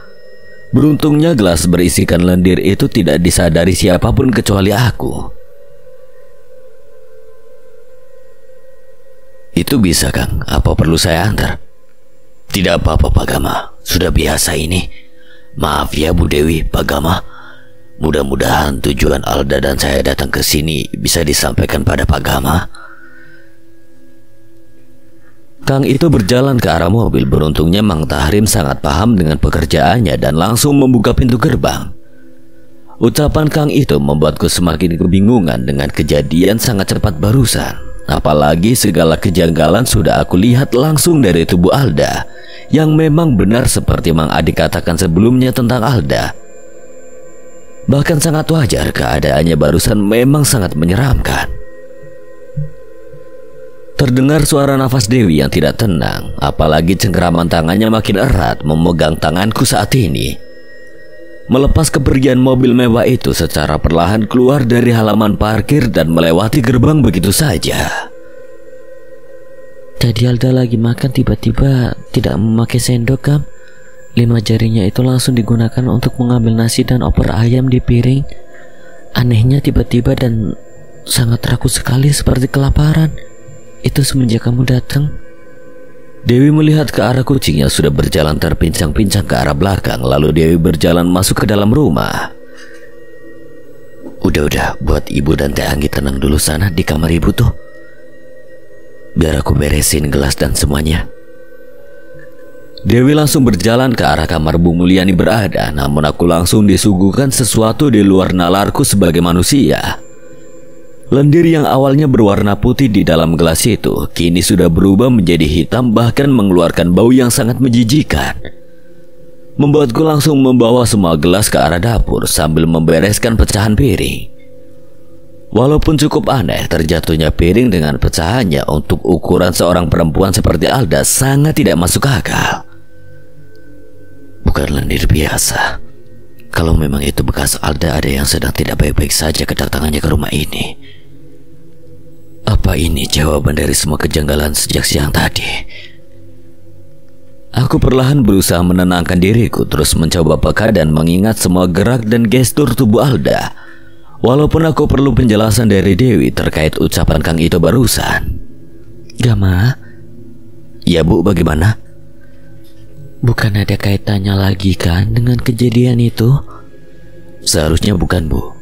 Speaker 1: Beruntungnya gelas berisikan lendir itu tidak disadari siapapun kecuali aku. Itu bisa, Kang. Apa perlu saya antar? Tidak apa-apa Pak Gama, sudah biasa ini. Maaf ya Bu Dewi, Pak Gama. Mudah-mudahan tujuan Alda dan saya datang ke sini bisa disampaikan pada Pak Gama. Kang itu berjalan ke arah mobil. Beruntungnya Mang Tahrim sangat paham dengan pekerjaannya dan langsung membuka pintu gerbang. Ucapan Kang itu membuatku semakin kebingungan dengan kejadian sangat cepat barusan. Apalagi segala kejanggalan sudah aku lihat langsung dari tubuh Alda, yang memang benar seperti Mang Adi katakan sebelumnya tentang Alda. Bahkan sangat wajar keadaannya barusan memang sangat menyeramkan. Terdengar suara nafas Dewi yang tidak tenang, apalagi cengkeraman tangannya makin erat memegang tanganku saat ini. Melepas kepergian mobil mewah itu secara perlahan keluar dari halaman parkir dan melewati gerbang begitu saja.
Speaker 2: Tadi Alda lagi makan tiba-tiba tidak memakai sendok, Gam. 5 jarinya itu langsung digunakan untuk mengambil nasi dan opor ayam di piring. Anehnya tiba-tiba dan sangat rakus sekali seperti kelaparan. Itu semenjak kamu datang.
Speaker 1: Dewi melihat ke arah kucing yang sudah berjalan terpincang-pincang ke arah belakang. Lalu Dewi berjalan masuk ke dalam rumah. Udah, buat Ibu dan Teh Anggit tenang dulu sana di kamar Ibu tuh. Biar aku beresin gelas dan semuanya. Dewi langsung berjalan ke arah kamar Bu Mulyani berada. Namun aku langsung disuguhkan sesuatu di luar nalarku sebagai manusia. Lendir yang awalnya berwarna putih di dalam gelas itu kini sudah berubah menjadi hitam, bahkan mengeluarkan bau yang sangat menjijikan. Membuatku langsung membawa semua gelas ke arah dapur sambil membereskan pecahan piring. Walaupun cukup aneh, terjatuhnya piring dengan pecahannya untuk ukuran seorang perempuan seperti Alda sangat tidak masuk akal. Bukan lendir biasa. Kalau memang itu bekas Alda, ada yang sedang tidak baik-baik saja kedatangannya ke rumah ini. Apa ini jawaban dari semua kejanggalan sejak siang tadi? Aku perlahan berusaha menenangkan diriku, terus mencoba peka dan mengingat semua gerak dan gestur tubuh Alda. Walaupun aku perlu penjelasan dari Dewi terkait ucapan Kang Ito barusan.
Speaker 2: Gama?
Speaker 1: Ya Bu, bagaimana?
Speaker 2: Bukan ada kaitannya lagi kan dengan kejadian itu?
Speaker 1: Seharusnya bukan Bu.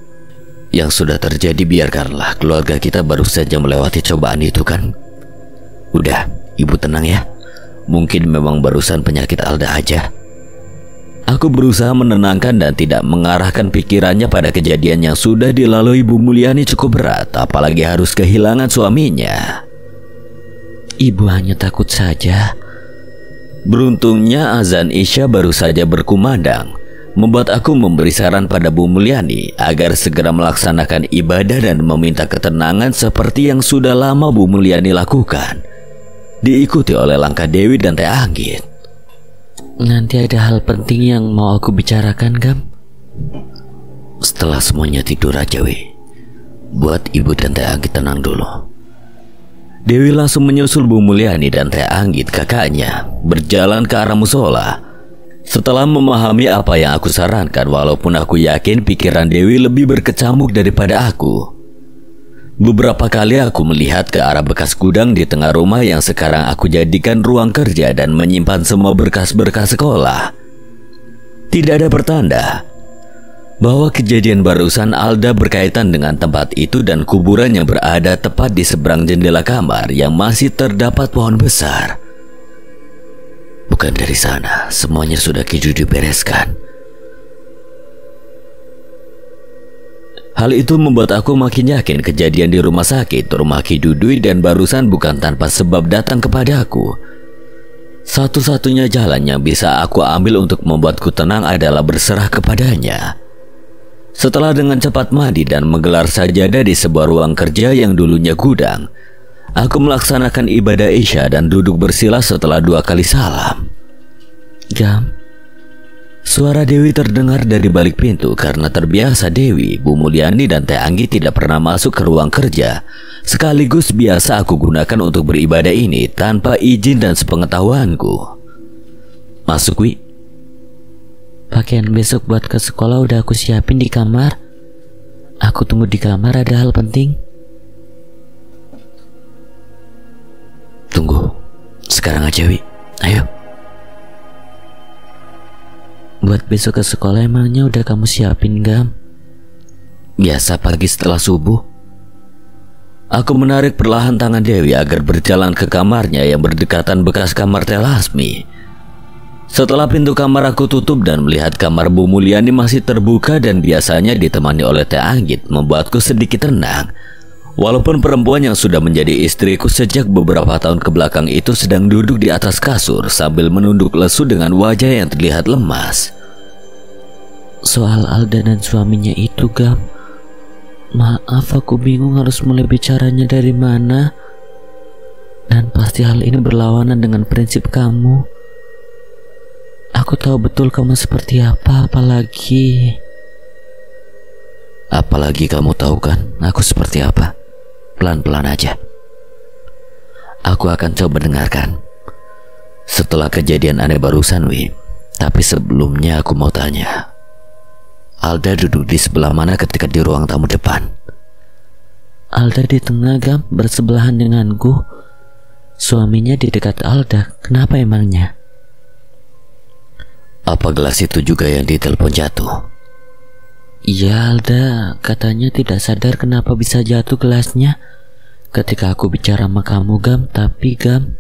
Speaker 1: Yang sudah terjadi biarkanlah, keluarga kita baru saja melewati cobaan itu kan. Udah, Ibu tenang ya. Mungkin memang barusan penyakit Alda aja. Aku berusaha menenangkan dan tidak mengarahkan pikirannya pada kejadian yang sudah dilalui Bu Mulyani cukup berat, apalagi harus kehilangan suaminya.
Speaker 2: Ibu hanya takut saja.
Speaker 1: Beruntungnya azan Isya baru saja berkumandang, membuat aku memberi saran pada Bu Mulyani agar segera melaksanakan ibadah dan meminta ketenangan seperti yang sudah lama Bu Mulyani lakukan, diikuti oleh langkah Dewi dan Teh Anggit.
Speaker 2: Nanti ada hal penting yang mau aku bicarakan, Gam.
Speaker 1: Setelah semuanya tidur aja, Wi. Buat Ibu dan Teh Anggit tenang dulu. Dewi langsung menyusul Bu Mulyani dan Teh Anggit kakaknya berjalan ke arah musola. Setelah memahami apa yang aku sarankan, walaupun aku yakin pikiran Dewi lebih berkecamuk daripada aku. Beberapa kali aku melihat ke arah bekas gudang di tengah rumah yang sekarang aku jadikan ruang kerja dan menyimpan semua berkas-berkas sekolah. Tidak ada pertanda bahwa kejadian barusan Alda berkaitan dengan tempat itu dan kuburan yang berada tepat di seberang jendela kamar yang masih terdapat pohon besar. Bukan dari sana, semuanya sudah dibereskan. Hal itu membuat aku makin yakin kejadian di rumah sakit, rumah Ki Dudui dan barusan bukan tanpa sebab datang kepadaku. Satu-satunya jalan yang bisa aku ambil untuk membuatku tenang adalah berserah kepadanya. Setelah dengan cepat mandi dan menggelar sajadah di sebuah ruang kerja yang dulunya gudang, aku melaksanakan ibadah Isya dan duduk bersila setelah 2 kali salam.
Speaker 2: Gam,
Speaker 1: suara Dewi terdengar dari balik pintu. Karena terbiasa Dewi, Bu Mulyani dan Teh Anggit tidak pernah masuk ke ruang kerja, sekaligus biasa aku gunakan untuk beribadah ini tanpa izin dan sepengetahuanku. Masuk, Wi.
Speaker 2: Pakaian besok buat ke sekolah udah aku siapin di kamar. Aku tunggu di kamar, ada hal penting.
Speaker 1: Tunggu, sekarang aja, Wi. Ayo.
Speaker 2: Buat besok ke sekolah emangnya udah kamu siapin, Gam?
Speaker 1: Biasa pagi setelah subuh. Aku menarik perlahan tangan Dewi agar berjalan ke kamarnya yang berdekatan bekas kamar Teh Lasmi. Setelah pintu kamar aku tutup dan melihat kamar Bu Mulyani masih terbuka dan biasanya ditemani oleh Teh Anggit, membuatku sedikit tenang. Walaupun perempuan yang sudah menjadi istriku sejak beberapa tahun ke belakang itu sedang duduk di atas kasur sambil menunduk lesu dengan wajah yang terlihat lemas.
Speaker 2: Soal Alda dan suaminya itu, Gam. Maaf, aku bingung harus mulai bicaranya dari mana. Dan pasti hal ini berlawanan dengan prinsip kamu. Aku tahu betul kamu seperti apa, apalagi
Speaker 1: kamu tahu kan aku seperti apa. Pelan-pelan aja. Aku akan coba dengarkan. Setelah kejadian aneh barusan, Wi. Tapi sebelumnya aku mau tanya, Alda duduk di sebelah mana ketika di ruang tamu depan?
Speaker 2: Alda di tengah, Gam, bersebelahan denganku. Suaminya di dekat Alda. Kenapa emangnya?
Speaker 1: Apa gelas itu juga yang ditelepon jatuh?
Speaker 2: Iya, Alda katanya tidak sadar kenapa bisa jatuh gelasnya ketika aku bicara sama kamu, Gam. Tapi Gam,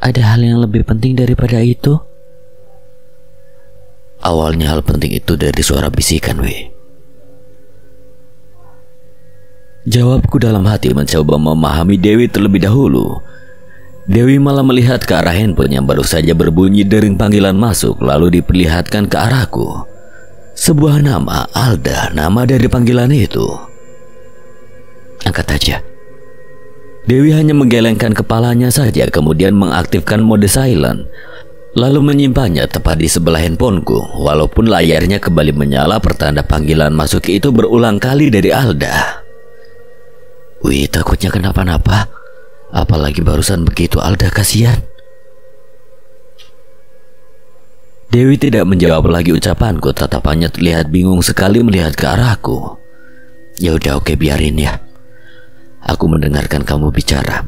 Speaker 2: ada hal yang lebih penting daripada itu.
Speaker 1: Awalnya hal penting itu dari suara bisikan, Wi. Jawabku dalam hati mencoba memahami Dewi terlebih dahulu. Dewi malah melihat ke arah handphone yang baru saja berbunyi dering panggilan masuk, lalu diperlihatkan ke arahku. Sebuah nama, Alda, nama dari panggilan itu. Angkat aja. Dewi hanya menggelengkan kepalanya saja, kemudian mengaktifkan mode silent, lalu menyimpannya tepat di sebelah handphoneku. Walaupun layarnya kembali menyala, pertanda panggilan masuk itu berulang kali dari Alda. Wih, takutnya kenapa-napa. Apalagi barusan begitu, Alda, kasihan. Dewi tidak menjawab lagi ucapanku, tatapannya terlihat bingung sekali melihat ke arahku. Ya udah, oke, biarin ya. Aku mendengarkan kamu bicara.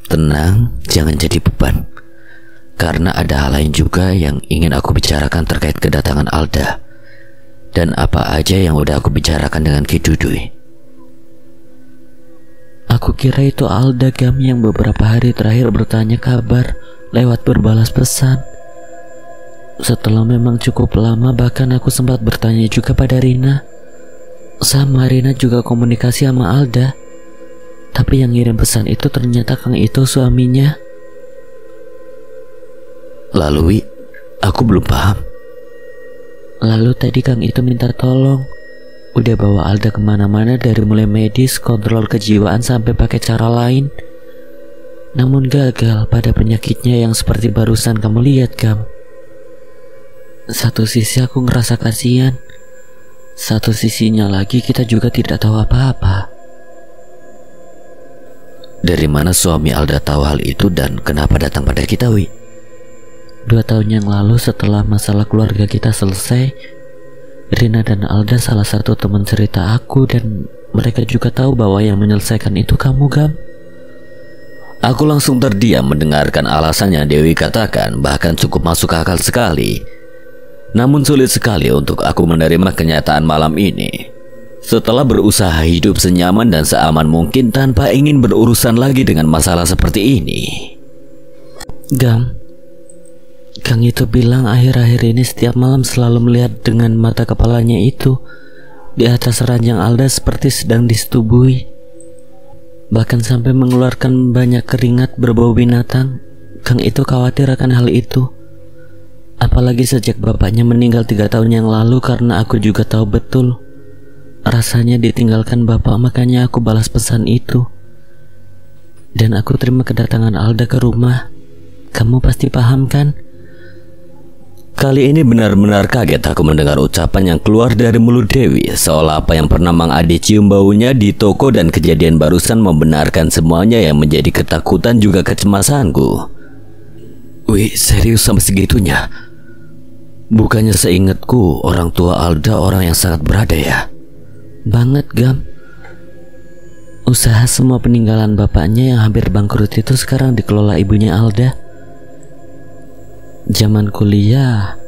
Speaker 1: Tenang, jangan jadi beban. Karena ada hal lain juga yang ingin aku bicarakan terkait kedatangan Alda. Dan apa aja yang udah aku bicarakan dengan Ki Dudui.
Speaker 2: Aku kira itu Alda, Gam, yang beberapa hari terakhir bertanya kabar lewat berbalas pesan. Setelah memang cukup lama, bahkan aku sempat bertanya juga pada Rina. Sama Rina juga komunikasi sama Alda. Tapi yang ngirim pesan itu ternyata Kang Ito, suaminya.
Speaker 1: Lalu, aku belum paham.
Speaker 2: Lalu tadi Kang Ito minta tolong. Udah bawa Alda kemana-mana, dari mulai medis, kontrol kejiwaan, sampai pakai cara lain. Namun gagal pada penyakitnya yang seperti barusan kamu lihat, Gam. Satu sisi aku ngerasa kasihan, satu sisinya lagi kita juga tidak tahu apa-apa.
Speaker 1: Dari mana suami Alda tahu hal itu dan kenapa datang pada kita, Wi?
Speaker 2: 2 tahun yang lalu setelah masalah keluarga kita selesai, Rina dan Alda salah satu teman cerita aku, dan mereka juga tahu bahwa yang menyelesaikan itu kamu, Gam.
Speaker 1: Aku langsung terdiam mendengarkan alasan yang Dewi katakan, bahkan cukup masuk akal sekali. Namun sulit sekali untuk aku menerima kenyataan malam ini. Setelah berusaha hidup senyaman dan seaman mungkin tanpa ingin berurusan lagi dengan masalah seperti ini.
Speaker 2: Gam, Kang itu bilang akhir-akhir ini setiap malam selalu melihat dengan mata kepalanya itu di atas ranjang Alda seperti sedang disetubui. Bahkan sampai mengeluarkan banyak keringat berbau binatang. Kang itu khawatir akan hal itu. Apalagi sejak bapaknya meninggal 3 tahun yang lalu, karena aku juga tahu betul rasanya ditinggalkan bapak, makanya aku balas pesan itu. Dan aku terima kedatangan Alda ke rumah. Kamu pasti paham, kan?
Speaker 1: Kali ini benar-benar kaget aku mendengar ucapan yang keluar dari mulut Dewi, seolah apa yang pernah Mang Ade cium baunya di toko dan kejadian barusan membenarkan semuanya yang menjadi ketakutan juga kecemasanku. Wih, serius sampai segitunya? Bukannya seingatku orang tua Alda orang yang sangat berada ya?
Speaker 2: Banget, Gam. Usaha semua peninggalan bapaknya yang hampir bangkrut itu sekarang dikelola ibunya Alda. Zaman kuliah,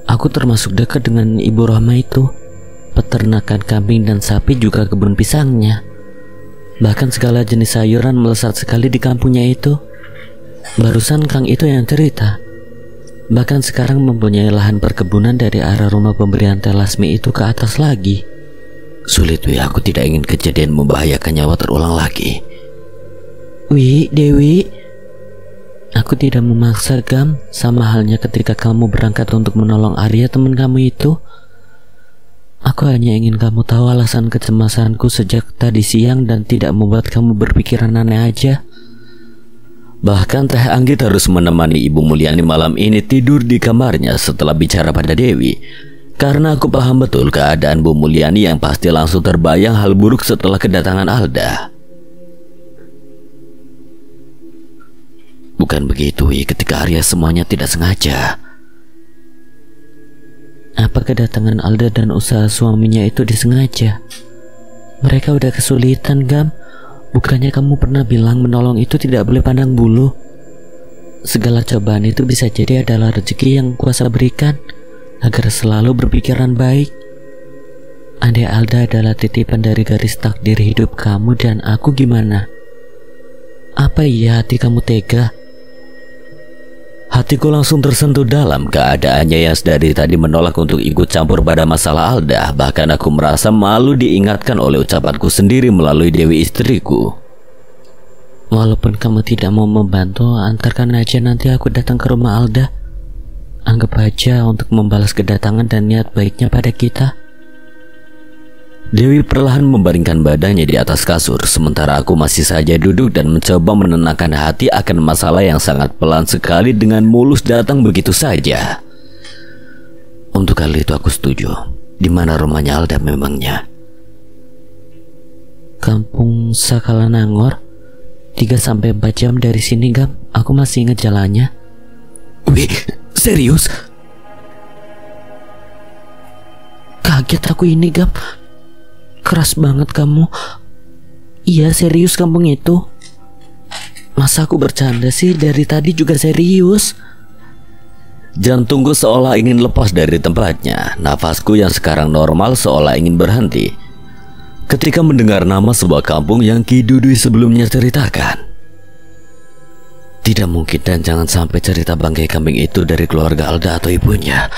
Speaker 2: aku termasuk dekat dengan Ibu Rohma itu. Peternakan kambing dan sapi, juga kebun pisangnya. Bahkan segala jenis sayuran melesat sekali di kampungnya itu. Barusan Kang itu yang cerita. Bahkan sekarang mempunyai lahan perkebunan dari arah rumah pemberian Teh Lasmi itu ke atas lagi.
Speaker 1: Sulit, Wi, aku tidak ingin kejadian membahayakan nyawa terulang lagi.
Speaker 2: Wi, Dewi, aku tidak memaksa, Gam. Sama halnya ketika kamu berangkat untuk menolong Arya, teman kamu itu. Aku hanya ingin kamu tahu alasan kecemasanku sejak tadi siang dan tidak membuat kamu berpikiran aneh aja.
Speaker 1: Bahkan Teh Anggit harus menemani Ibu Mulyani malam ini tidur di kamarnya setelah bicara pada Dewi. Karena aku paham betul keadaan Bu Mulyani yang pasti langsung terbayang hal buruk setelah kedatangan Alda. Bukan begitu, ketika Arya semuanya tidak sengaja.
Speaker 2: Apa kedatangan Alda dan usaha suaminya itu disengaja? Mereka udah kesulitan, Gam. Bukannya kamu pernah bilang menolong itu tidak boleh pandang bulu? Segala cobaan itu bisa jadi adalah rezeki yang kuasa berikan, agar selalu berpikiran baik. Andai Alda adalah titipan dari garis takdir hidup kamu dan aku, gimana? Apa iya hati kamu tega?
Speaker 1: Hatiku langsung tersentuh dalam keadaannya yang dari tadi menolak untuk ikut campur pada masalah Alda. Bahkan aku merasa malu diingatkan oleh ucapanku sendiri melalui Dewi istriku.
Speaker 2: Walaupun kamu tidak mau membantu, antarkan aja nanti aku datang ke rumah Alda. Anggap aja untuk membalas kedatangan dan niat baiknya pada kita.
Speaker 1: Dewi perlahan membaringkan badannya di atas kasur, sementara aku masih saja duduk dan mencoba menenangkan hati akan masalah yang sangat pelan sekali dengan mulus datang begitu saja. Untuk kali itu aku setuju. Di mana rumahnya Alda memangnya?
Speaker 2: Kampung Sakalanangor 3-4 jam dari sini, Gam. Aku masih ingat jalannya.
Speaker 1: Wih, serius?
Speaker 2: Kaget aku ini, Gam. Keras banget kamu. Iya, serius kampung itu. Masa aku bercanda sih? Dari tadi juga serius.
Speaker 1: Jantungku seolah ingin lepas dari tempatnya. Nafasku yang sekarang normal seolah ingin berhenti ketika mendengar nama sebuah kampung yang Ki Dudui sebelumnya ceritakan. Tidak mungkin dan jangan sampai cerita bangkai kambing itu dari keluarga Alda atau ibunya.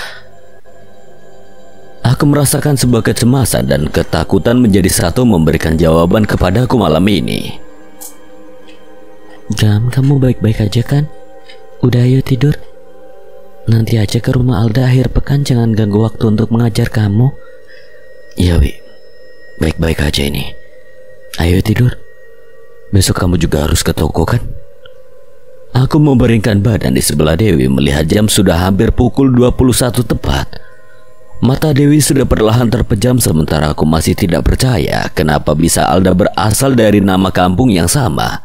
Speaker 1: Aku merasakan sebuah kecemasan dan ketakutan menjadi satu memberikan jawaban kepadaku malam ini.
Speaker 2: Gam, kamu baik-baik aja kan? Udah, ayo tidur. Nanti aja ke rumah Alda akhir pekan, jangan ganggu waktu untuk mengajar kamu.
Speaker 1: Iya, Wi. Baik-baik aja ini. Ayo tidur. Besok kamu juga harus ke toko kan? Aku membaringkan badan di sebelah Dewi melihat jam sudah hampir pukul 21 tepat. Mata Dewi sudah perlahan terpejam sementara aku masih tidak percaya kenapa bisa Alda berasal dari nama kampung yang sama.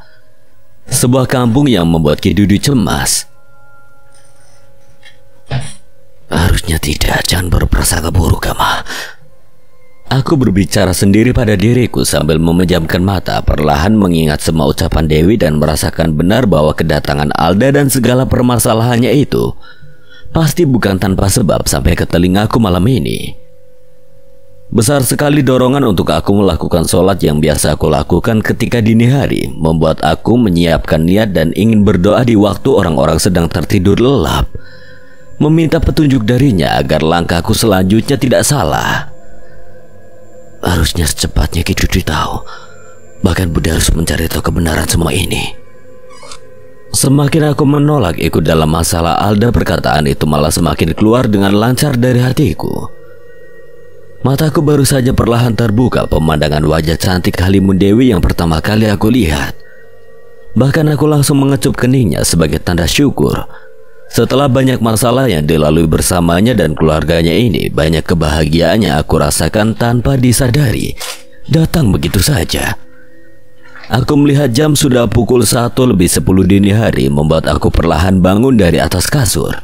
Speaker 1: Sebuah kampung yang membuat Ki Dudui cemas. Harusnya tidak, jangan berprasangka buruk, Gama. Aku berbicara sendiri pada diriku sambil memejamkan mata, perlahan mengingat semua ucapan Dewi dan merasakan benar bahwa kedatangan Alda dan segala permasalahannya itu pasti bukan tanpa sebab sampai ke telingaku malam ini. Besar sekali dorongan untuk aku melakukan sholat yang biasa aku lakukan ketika dini hari, membuat aku menyiapkan niat dan ingin berdoa di waktu orang-orang sedang tertidur lelap, meminta petunjuk darinya agar langkahku selanjutnya tidak salah. Harusnya secepatnya Ki Dudui tahu, bahkan Bunda harus mencari tahu kebenaran semua ini. Semakin aku menolak ikut dalam masalah Alda, perkataan itu malah semakin keluar dengan lancar dari hatiku. Mataku baru saja perlahan terbuka pemandangan wajah cantik Halimun Dewi yang pertama kali aku lihat. Bahkan aku langsung mengecup keningnya sebagai tanda syukur. Setelah banyak masalah yang dilalui bersamanya dan keluarganya ini, banyak kebahagiaan yang aku rasakan tanpa disadari datang begitu saja. Aku melihat jam sudah pukul 1:10 dini hari, membuat aku perlahan bangun dari atas kasur.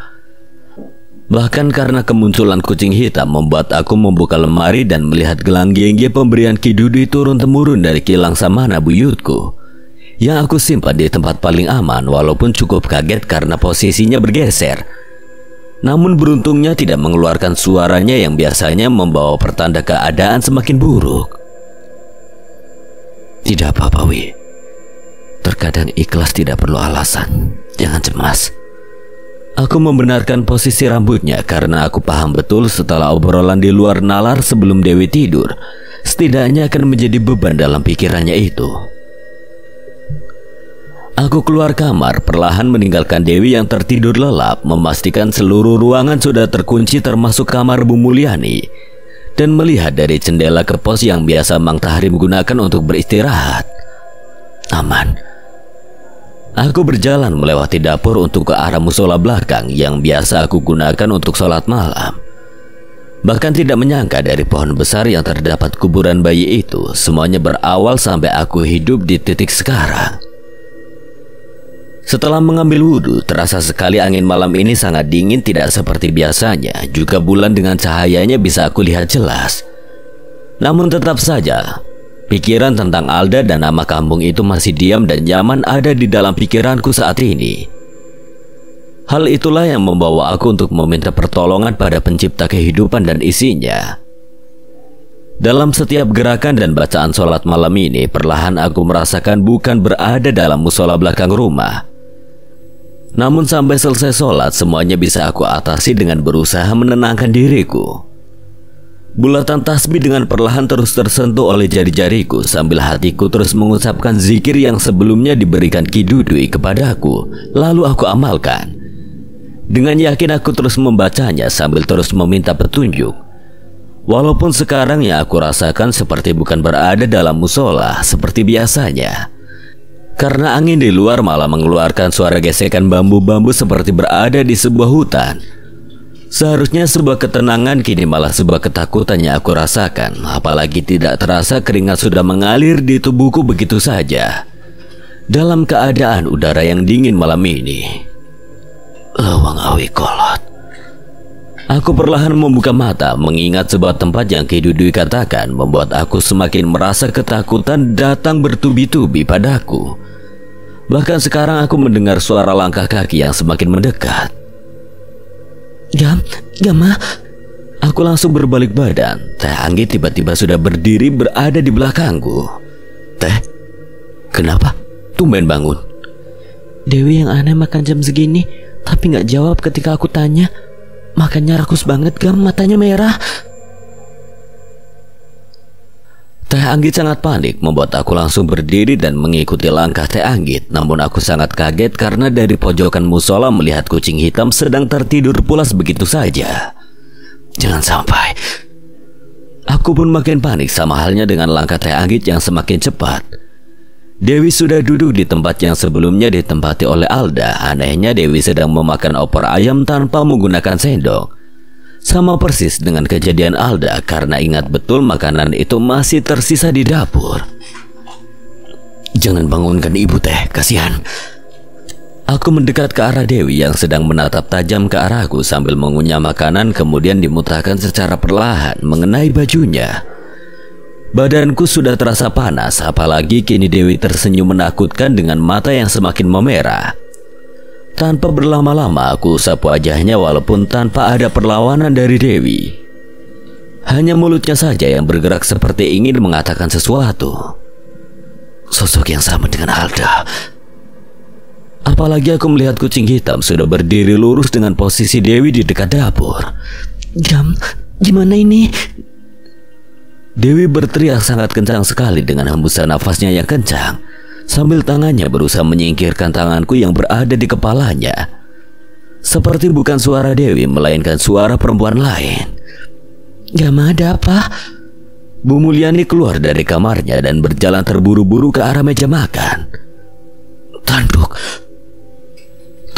Speaker 1: Bahkan karena kemunculan kucing hitam membuat aku membuka lemari dan melihat gelang gengge pemberian Ki Dudui turun-temurun dari kilang samana buyutku yang aku simpan di tempat paling aman, walaupun cukup kaget karena posisinya bergeser. Namun beruntungnya tidak mengeluarkan suaranya yang biasanya membawa pertanda keadaan semakin buruk. Tidak apa-apa, Wi. Terkadang ikhlas tidak perlu alasan. Jangan cemas. Aku membenarkan posisi rambutnya karena aku paham betul setelah obrolan di luar nalar sebelum Dewi tidur, setidaknya akan menjadi beban dalam pikirannya itu. Aku keluar kamar, perlahan meninggalkan Dewi yang tertidur lelap, memastikan seluruh ruangan sudah terkunci termasuk kamar Bu Mulyani, dan melihat dari jendela ke pos yang biasa Mang Tahrim gunakan untuk beristirahat. Aman. Aku berjalan melewati dapur untuk ke arah musola belakang yang biasa aku gunakan untuk sholat malam. Bahkan tidak menyangka dari pohon besar yang terdapat kuburan bayi itu, semuanya berawal sampai aku hidup di titik sekarang. Setelah mengambil wudhu, terasa sekali angin malam ini sangat dingin, tidak seperti biasanya. Juga bulan dengan cahayanya bisa aku lihat jelas. Namun tetap saja, pikiran tentang Alda dan nama kampung itu masih diam dan nyaman ada di dalam pikiranku saat ini. Hal itulah yang membawa aku untuk meminta pertolongan pada pencipta kehidupan dan isinya. Dalam setiap gerakan dan bacaan sholat malam ini, perlahan aku merasakan bukan berada dalam musola belakang rumah. Namun sampai selesai sholat, semuanya bisa aku atasi dengan berusaha menenangkan diriku. Bulatan tasbih dengan perlahan terus tersentuh oleh jari-jariku sambil hatiku terus mengucapkan zikir yang sebelumnya diberikan Ki Dudui kepadaku, lalu aku amalkan. Dengan yakin aku terus membacanya sambil terus meminta petunjuk. Walaupun sekarang yang aku rasakan seperti bukan berada dalam musola seperti biasanya. Karena angin di luar malah mengeluarkan suara gesekan bambu-bambu seperti berada di sebuah hutan. Seharusnya sebuah ketenangan, kini malah sebuah ketakutan yang aku rasakan. Apalagi tidak terasa keringat sudah mengalir di tubuhku begitu saja. Dalam keadaan udara yang dingin malam ini. Lawang awi kolot. Aku perlahan membuka mata mengingat sebuah tempat yang Ki Dudui katakan membuat aku semakin merasa ketakutan datang bertubi-tubi padaku. Bahkan sekarang aku mendengar suara langkah kaki yang semakin mendekat. Gama. Aku langsung berbalik badan. Teh Anggit tiba-tiba sudah berdiri berada di belakangku. Teh, kenapa? Tumben bangun.
Speaker 2: Dewi yang aneh makan jam segini, tapi gak jawab ketika aku tanya. Makannya rakus banget, Gam, matanya merah.
Speaker 1: Teh Anggit sangat panik, membuat aku langsung berdiri dan mengikuti langkah Teh Anggit. Namun aku sangat kaget karena dari pojokan musola melihat kucing hitam sedang tertidur pulas begitu saja. Jangan sampai. Aku pun makin panik, sama halnya dengan langkah Teh Anggit yang semakin cepat. Dewi sudah duduk di tempat yang sebelumnya ditempati oleh Alda. Anehnya Dewi sedang memakan opor ayam tanpa menggunakan sendok. Sama persis dengan kejadian Alda, karena ingat betul makanan itu masih tersisa di dapur. Jangan bangunkan ibu, Teh, kasihan. Aku mendekat ke arah Dewi yang sedang menatap tajam ke arahku sambil mengunyah makanan, kemudian dimutahkan secara perlahan mengenai bajunya. Badanku sudah terasa panas, apalagi kini Dewi tersenyum menakutkan dengan mata yang semakin memerah. Tanpa berlama-lama aku sapu wajahnya walaupun tanpa ada perlawanan dari Dewi. Hanya mulutnya saja yang bergerak seperti ingin mengatakan sesuatu. Sosok yang sama dengan Alda. Apalagi aku melihat kucing hitam sudah berdiri lurus dengan posisi Dewi di dekat dapur.
Speaker 2: Gam, gimana ini?
Speaker 1: Dewi berteriak sangat kencang sekali dengan hembusan nafasnya yang kencang, sambil tangannya berusaha menyingkirkan tanganku yang berada di kepalanya. Seperti bukan suara Dewi, melainkan suara perempuan lain.
Speaker 2: Gama, ada apa?
Speaker 1: Bu Mulyani keluar dari kamarnya dan berjalan terburu-buru ke arah meja makan. Tanduk.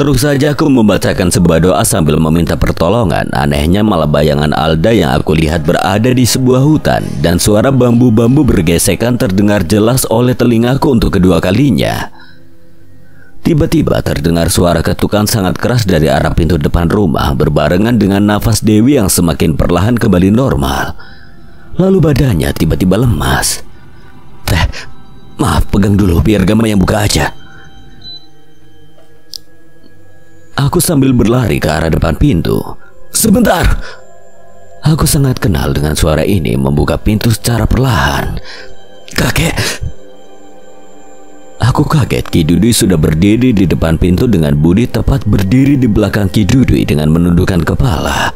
Speaker 1: Terus saja aku membacakan sebuah doa sambil meminta pertolongan. Anehnya malah bayangan Alda yang aku lihat berada di sebuah hutan, dan suara bambu-bambu bergesekan terdengar jelas oleh telingaku untuk kedua kalinya. Tiba-tiba terdengar suara ketukan sangat keras dari arah pintu depan rumah, berbarengan dengan nafas Dewi yang semakin perlahan kembali normal. Lalu badannya tiba-tiba lemas. Teh, maaf, pegang dulu biar Gama yang buka aja. Aku sambil berlari ke arah depan pintu. Sebentar. Aku sangat kenal dengan suara ini, membuka pintu secara perlahan. Kakek. Aku kaget Ki Dudui sudah berdiri di depan pintu dengan Budi tepat berdiri di belakang Ki Dudui dengan menundukkan kepala.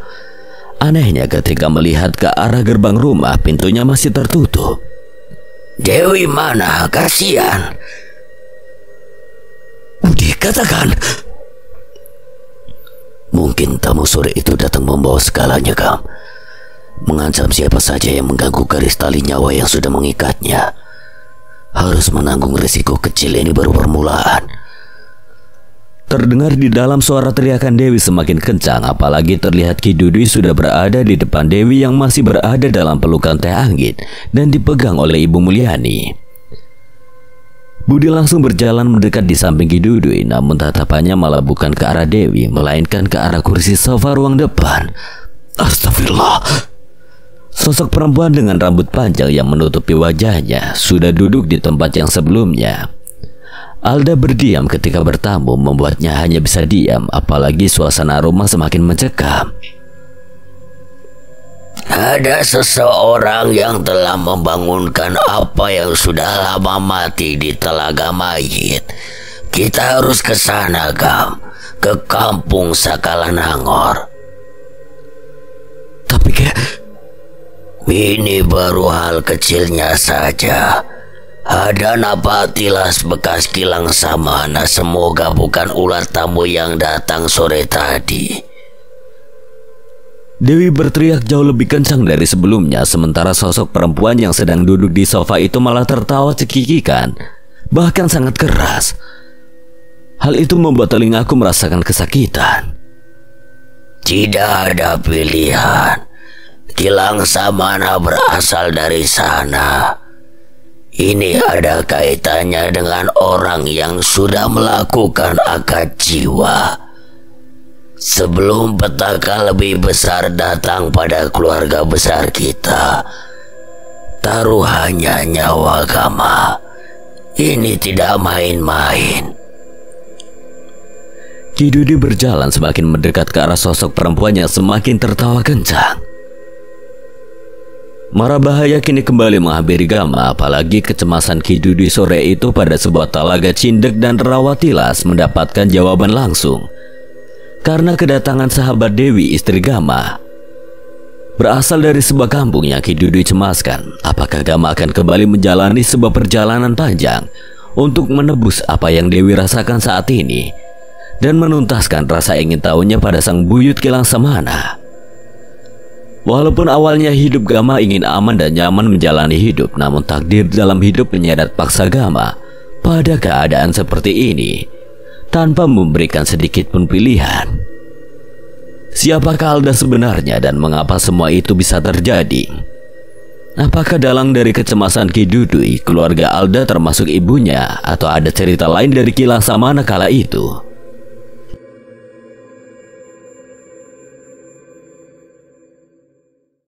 Speaker 1: Anehnya ketika melihat ke arah gerbang rumah, pintunya masih tertutup.
Speaker 3: Dewi mana? Kasihan.
Speaker 1: Budi, katakan.
Speaker 3: Mungkin tamu sore itu datang membawa segalanya, Gam. Mengancam siapa saja yang mengganggu garis tali nyawa yang sudah mengikatnya. Harus menanggung risiko kecil, ini baru permulaan.
Speaker 1: Terdengar di dalam suara teriakan Dewi semakin kencang, apalagi terlihat Ki Dudui sudah berada di depan Dewi yang masih berada dalam pelukan Teh Anggit dan dipegang oleh Ibu Mulyani. Budi langsung berjalan mendekat di samping Ki Dudui, namun tatapannya malah bukan ke arah Dewi, melainkan ke arah kursi sofa ruang depan. Astagfirullah. Sosok perempuan dengan rambut panjang yang menutupi wajahnya sudah duduk di tempat yang sebelumnya. Alda berdiam ketika bertamu, membuatnya hanya bisa diam, apalagi suasana rumah semakin mencekam.
Speaker 3: Ada seseorang yang telah membangunkan apa yang sudah lama mati di telaga mayit. Kita harus ke sana, Gam. Ke kampung Sakalanangor.
Speaker 1: Tapi
Speaker 3: ini baru hal kecilnya saja. Ada napatilas bekas kilang samana. Semoga bukan ular tamu yang datang sore tadi.
Speaker 1: Dewi berteriak jauh lebih kencang dari sebelumnya, sementara sosok perempuan yang sedang duduk di sofa itu malah tertawa cekikikan, bahkan sangat keras. Hal itu membuat telingaku merasakan kesakitan.
Speaker 3: Tidak ada pilihan. Kilang Samana berasal dari sana. Ini ada kaitannya dengan orang yang sudah melakukan akad jiwa. Sebelum petaka lebih besar datang pada keluarga besar kita, taruhannya nyawa Gama. Ini tidak main-main.
Speaker 1: Ki Dudi berjalan semakin mendekat ke arah sosok perempuan yang semakin tertawa kencang. Mara bahaya kini kembali menghampiri Gama, apalagi kecemasan Ki Dudi sore itu pada sebuah talaga Cindek dan Rawatilas mendapatkan jawaban langsung. Karena kedatangan sahabat Dewi istri Gama berasal dari sebuah kampung yang Ki Dudi cemaskan. Apakah Gama akan kembali menjalani sebuah perjalanan panjang untuk menebus apa yang Dewi rasakan saat ini dan menuntaskan rasa ingin tahunya pada sang buyut Kilang Samana? Walaupun awalnya hidup Gama ingin aman dan nyaman menjalani hidup, namun takdir dalam hidup menyeret paksa Gama pada keadaan seperti ini tanpa memberikan sedikit pun pilihan. Siapakah Alda sebenarnya dan mengapa semua itu bisa terjadi? Apakah dalang dari kecemasan Ki Dudi keluarga Alda termasuk ibunya, atau ada cerita lain dari Kilang Samana kala itu?